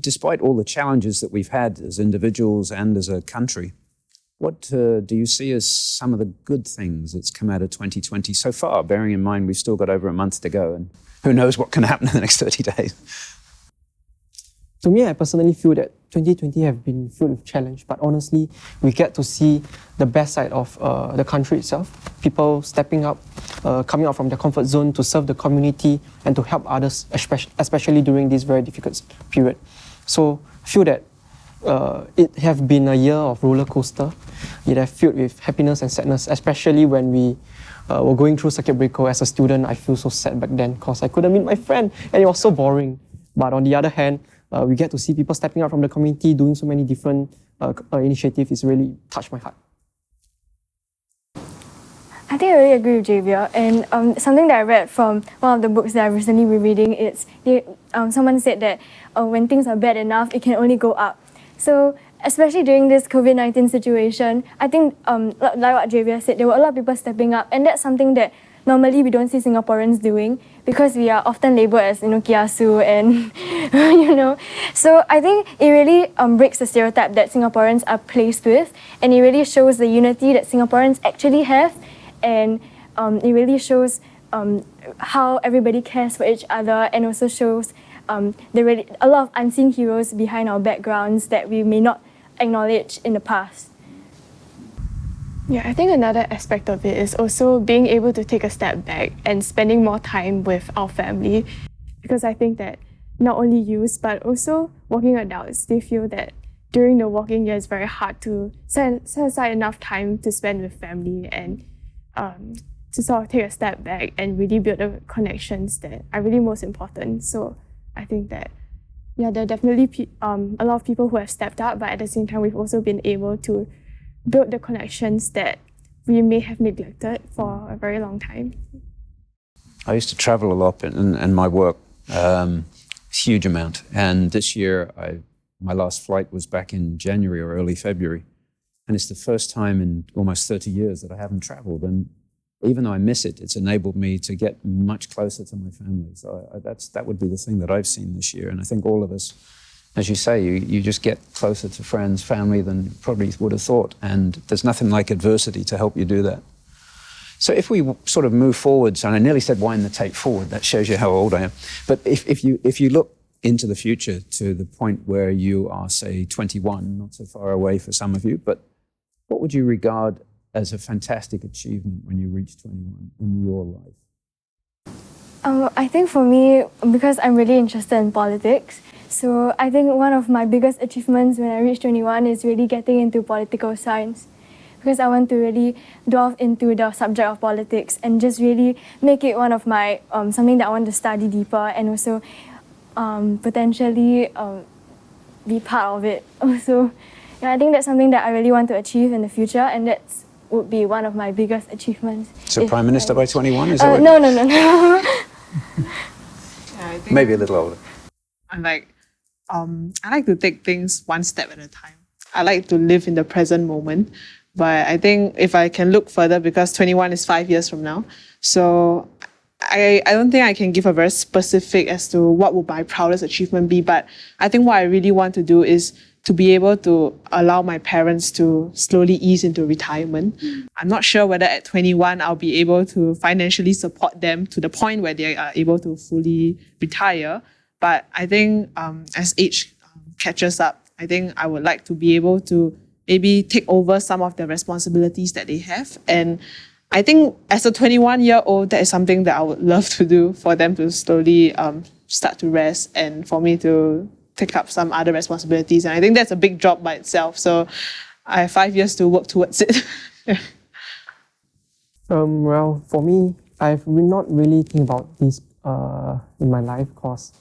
despite all the challenges that we've had as individuals and as a country, what do you see as some of the good things that's come out of 2020 so far, bearing in mind we've still got over a month to go and who knows what can happen in the next 30 days? To me, I personally feel that 2020 have been filled with challenge, but honestly, we get to see the best side of the country itself. People stepping up, coming out from their comfort zone to serve the community and to help others, especially during this very difficult period. So I feel that it have been a year of roller coaster. It have filled with happiness and sadness, especially when we were going through circuit breaker. As a student, I feel so sad back then because I couldn't meet my friend and it was so boring. But on the other hand, we get to see people stepping out from the community, doing so many different initiatives. It's really touched my heart. I think I really agree with Javier. And something that I read from one of the books that I've recently been reading, someone said that when things are bad enough, it can only go up. So especially during this COVID-19 situation, I think like what Javier said, there were a lot of people stepping up, and that's something that normally we don't see Singaporeans doing because we are often labelled as kiasu and So I think it really breaks the stereotype that Singaporeans are placed with, and it really shows the unity that Singaporeans actually have, and it really shows how everybody cares for each other, and also shows a lot of unseen heroes behind our backgrounds that we may not acknowledge in the past. Yeah, I think another aspect of it is also being able to take a step back and spending more time with our family, because I think that not only youth but also working adults, they feel that during the working year it's very hard to set aside enough time to spend with family and to sort of take a step back and really build the connections that are really most important. So I think that there are definitely a lot of people who have stepped up, but at the same time we've also been able to build the connections that we may have neglected for a very long time. I used to travel a lot in my work, huge amount. And this year, my last flight was back in January or early February. And it's the first time in almost 30 years that I haven't traveled. And even though I miss it, it's enabled me to get much closer to my family. So that would be the thing that I've seen this year. And I think all of us, as you say, you just get closer to friends, family than you probably would have thought. And there's nothing like adversity to help you do that. So if we sort of move forwards, and I nearly said wind the tape forward, that shows you how old I am. But if you look into the future to the point where you are, say, 21, not so far away for some of you, but what would you regard as a fantastic achievement when you reach 21 in your life? I think for me, because I'm really interested in politics, so I think one of my biggest achievements when I reached 21 is really getting into political science, because I want to really delve into the subject of politics and just really make it one of my something that I want to study deeper, and also potentially be part of it. Also, I think that's something that I really want to achieve in the future, and that would be one of my biggest achievements. So Prime Minister by 21, is that what? No. Yeah, Maybe a little older. I like to take things one step at a time. I like to live in the present moment. But I think if I can look further, because 21 is 5 years from now, so I don't think I can give a very specific as to what would my proudest achievement be. But I think what I really want to do is to be able to allow my parents to slowly ease into retirement. I'm not sure whether at 21 I'll be able to financially support them to the point where they are able to fully retire. But I think as age catches up, I think I would like to be able to maybe take over some of the responsibilities that they have. And I think as a 21-year-old, that is something that I would love to do, for them to slowly start to rest and for me to take up some other responsibilities. And I think that's a big job by itself. So I have 5 years to work towards it. Well, for me, I've not really think about this in my life because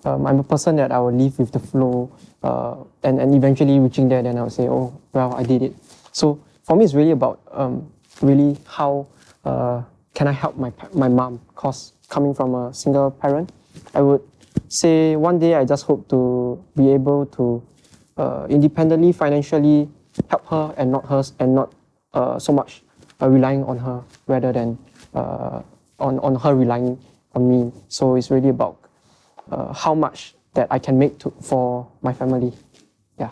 I'm a person that I will live with the flow and eventually reaching there, then I'll say, oh, well, I did it. So for me, it's really about really how can I help my mom, because coming from a single parent, I would say one day I just hope to be able to independently, financially help her and not hers, and not so much relying on her rather than on her relying on me. So it's really about how much that I can make for my family. Yeah.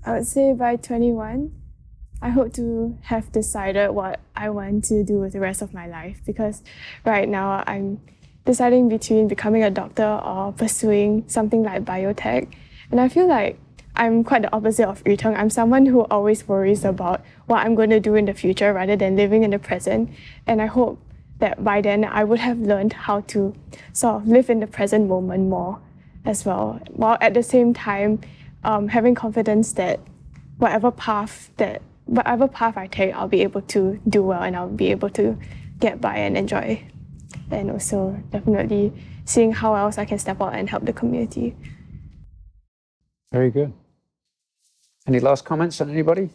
I would say by 21, I hope to have decided what I want to do with the rest of my life, because right now I'm deciding between becoming a doctor or pursuing something like biotech. And I feel like I'm quite the opposite of Yutong. I'm someone who always worries about what I'm going to do in the future rather than living in the present. And I hope that by then I would have learned how to sort of live in the present moment more as well, while at the same time having confidence that whatever path I take, I'll be able to do well and I'll be able to get by and enjoy. And also definitely seeing how else I can step out and help the community. Very good. Any last comments on anybody?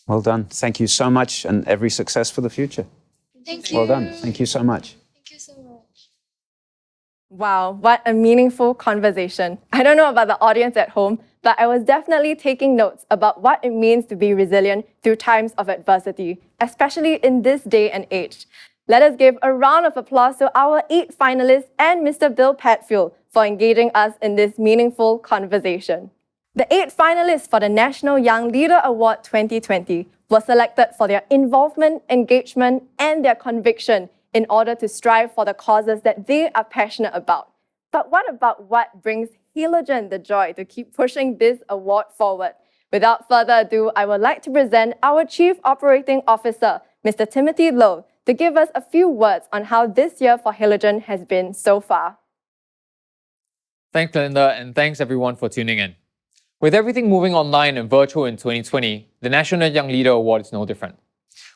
Well done. Thank you so much, and every success for the future. Thank you. Well done. Thank you so much. Thank you so much. Wow, what a meaningful conversation. I don't know about the audience at home, but I was definitely taking notes about what it means to be resilient through times of adversity, especially in this day and age. Let us give a round of applause to our 8 finalists and Mr. Bill Padfield for engaging us in this meaningful conversation. The 8 finalists for the National Young Leader Award 2020 were selected for their involvement, engagement, and their conviction in order to strive for the causes that they are passionate about. But what about what brings Halogen the joy to keep pushing this award forward? Without further ado, I would like to present our Chief Operating Officer, Mr. Timothy Lowe, to give us a few words on how this year for Halogen has been so far. Thanks, Linda, and thanks everyone for tuning in. With everything moving online and virtual in 2020, the National Young Leader Award is no different.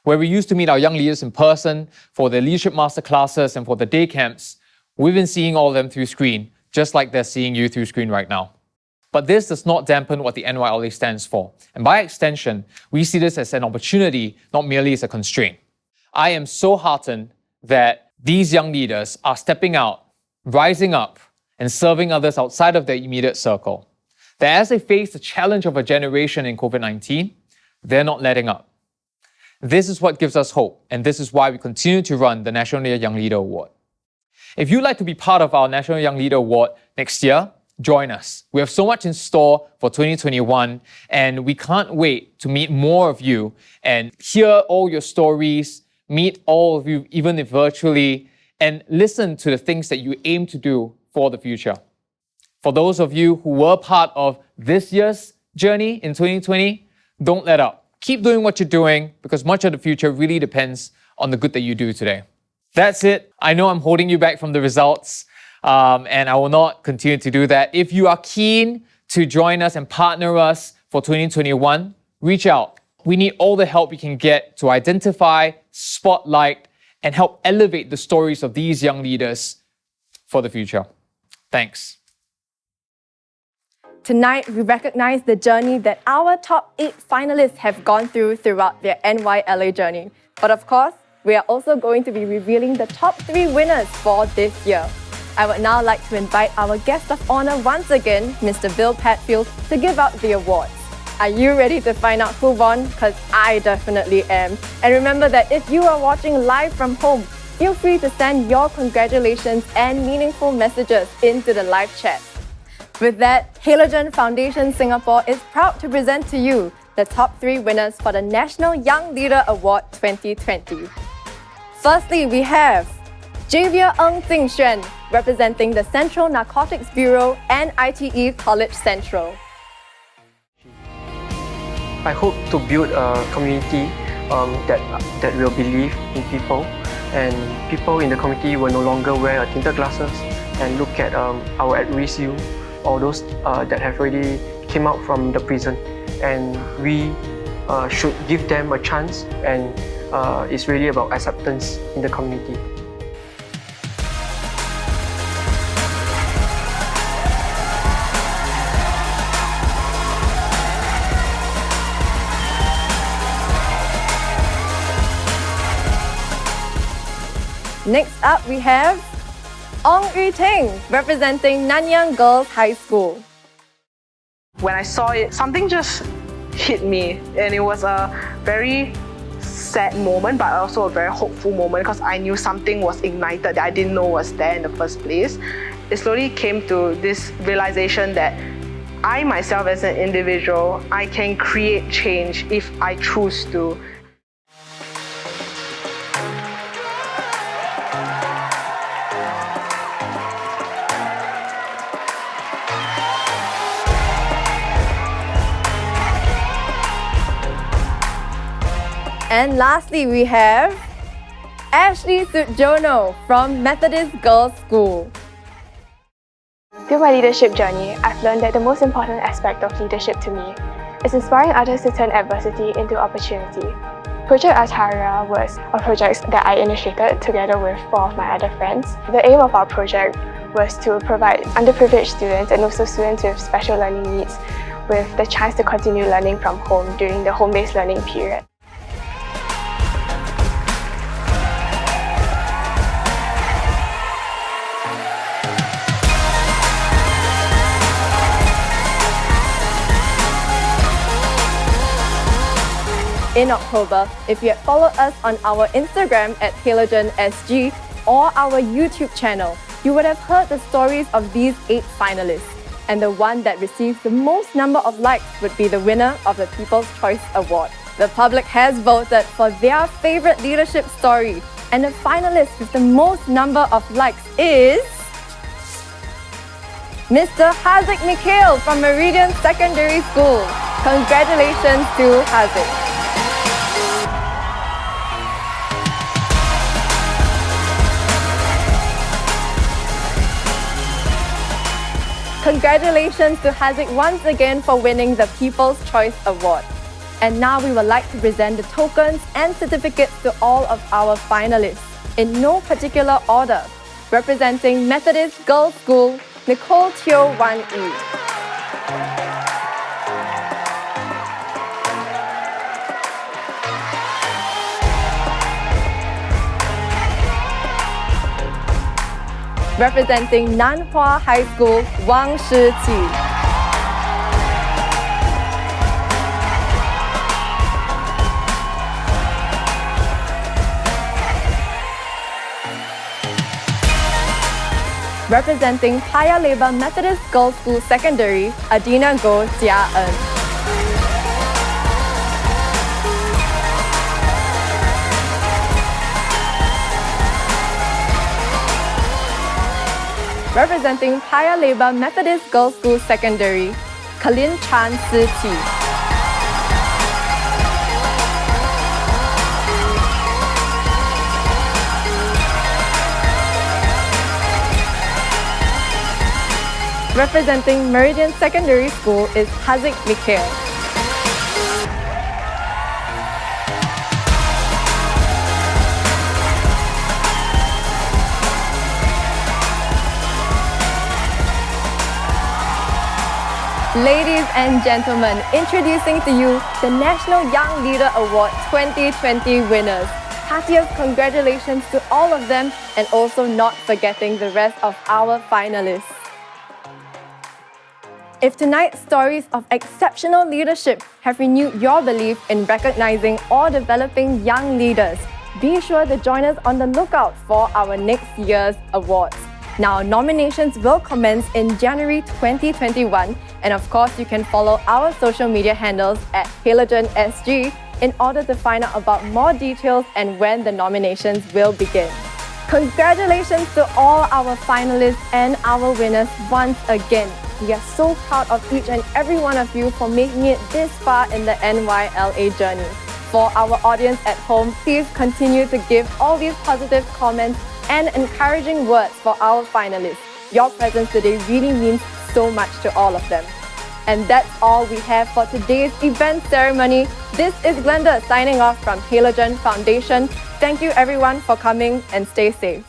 Where we used to meet our young leaders in person for their leadership masterclasses and for the day camps, we've been seeing all of them through screen, just like they're seeing you through screen right now. But this does not dampen what the NYLA stands for. And by extension, we see this as an opportunity, not merely as a constraint. I am so heartened that these young leaders are stepping out, rising up, and serving others outside of their immediate circle. That as they face the challenge of a generation in COVID-19, they're not letting up. This is what gives us hope, and this is why we continue to run the National Young Leader Award. If you'd like to be part of our National Young Leader Award next year, join us. We have so much in store for 2021, and we can't wait to meet more of you and hear all your stories, meet all of you, even if virtually, and listen to the things that you aim to do for the future. For those of you who were part of this year's journey in 2020, don't let up. Keep doing what you're doing, because much of the future really depends on the good that you do today. That's it. I know I'm holding you back from the results, and I will not continue to do that. If you are keen to join us and partner us for 2021, reach out. We need all the help we can get to identify, spotlight, and help elevate the stories of these young leaders for the future. Thanks. Tonight, we recognize the journey that our top 8 finalists have gone throughout their NYLA journey. But of course, we are also going to be revealing the top 3 winners for this year. I would now like to invite our guest of honor once again, Mr. Bill Padfield, to give out the awards. Are you ready to find out who won? Because I definitely am. And remember that if you are watching live from home, feel free to send your congratulations and meaningful messages into the live chat. With that, Halogen Foundation Singapore is proud to present to you the top 3 winners for the National Young Leader Award 2020. Firstly, we have Javier Ng Ting Xuan, representing the Central Narcotics Bureau and ITE College Central. I hope to build a community that will believe in people, and people in the community will no longer wear tinted glasses and look at our at-risk youth, or those that have already came out from the prison, and we should give them a chance, and it's really about acceptance in the community. Next up, we have Ong Yu-ting, representing Nanyang Girls High School. When I saw it, something just hit me, and it was a very sad moment, but also a very hopeful moment, because I knew something was ignited that I didn't know was there in the first place. It slowly came to this realization that I myself as an individual, I can create change if I choose to. And lastly, we have Ashley Sutjono from Methodist Girls School. Through my leadership journey, I've learned that the most important aspect of leadership to me is inspiring others to turn adversity into opportunity. Project Atara was a project that I initiated together with 4 of my other friends. The aim of our project was to provide underprivileged students and also students with special learning needs with the chance to continue learning from home during the home-based learning period. In October, if you had followed us on our Instagram at Halogen SG or our YouTube channel, you would have heard the stories of these 8 finalists. And the one that receives the most number of likes would be the winner of the People's Choice Award. The public has voted for their favorite leadership story, and the finalist with the most number of likes is Mr. Haziq Mikhail from Meridian Secondary School. Congratulations to Haziq. Congratulations to Haziq once again for winning the People's Choice Award. And now we would like to present the tokens and certificates to all of our finalists, in no particular order. Representing Methodist Girls School, Nicole Teo Wan Yi. Representing Nanhua High School, Wang Shiqi. Representing Paya Lebar Methodist Girls School Secondary, Adina Go Jia En. Representing Paya Lebar Methodist Girls School Secondary, Kalin Chan Si Chi. Representing Meridian Secondary School is Haziq Mikhail. Ladies and gentlemen, introducing to you the National Young Leader Award 2020 winners. Heartiest congratulations to all of them, and also not forgetting the rest of our finalists. If tonight's stories of exceptional leadership have renewed your belief in recognizing or developing young leaders, be sure to join us on the lookout for our next year's awards. Now, nominations will commence in January 2021, and of course, you can follow our social media handles at Halogen SG in order to find out about more details and when the nominations will begin. Congratulations to all our finalists and our winners once again. We are so proud of each and every one of you for making it this far in the NYLA journey. For our audience at home, please continue to give all these positive comments and encouraging words for our finalists. Your presence today really means so much to all of them. And that's all we have for today's event ceremony. This is Glenda signing off from Halogen Foundation. Thank you everyone for coming and stay safe.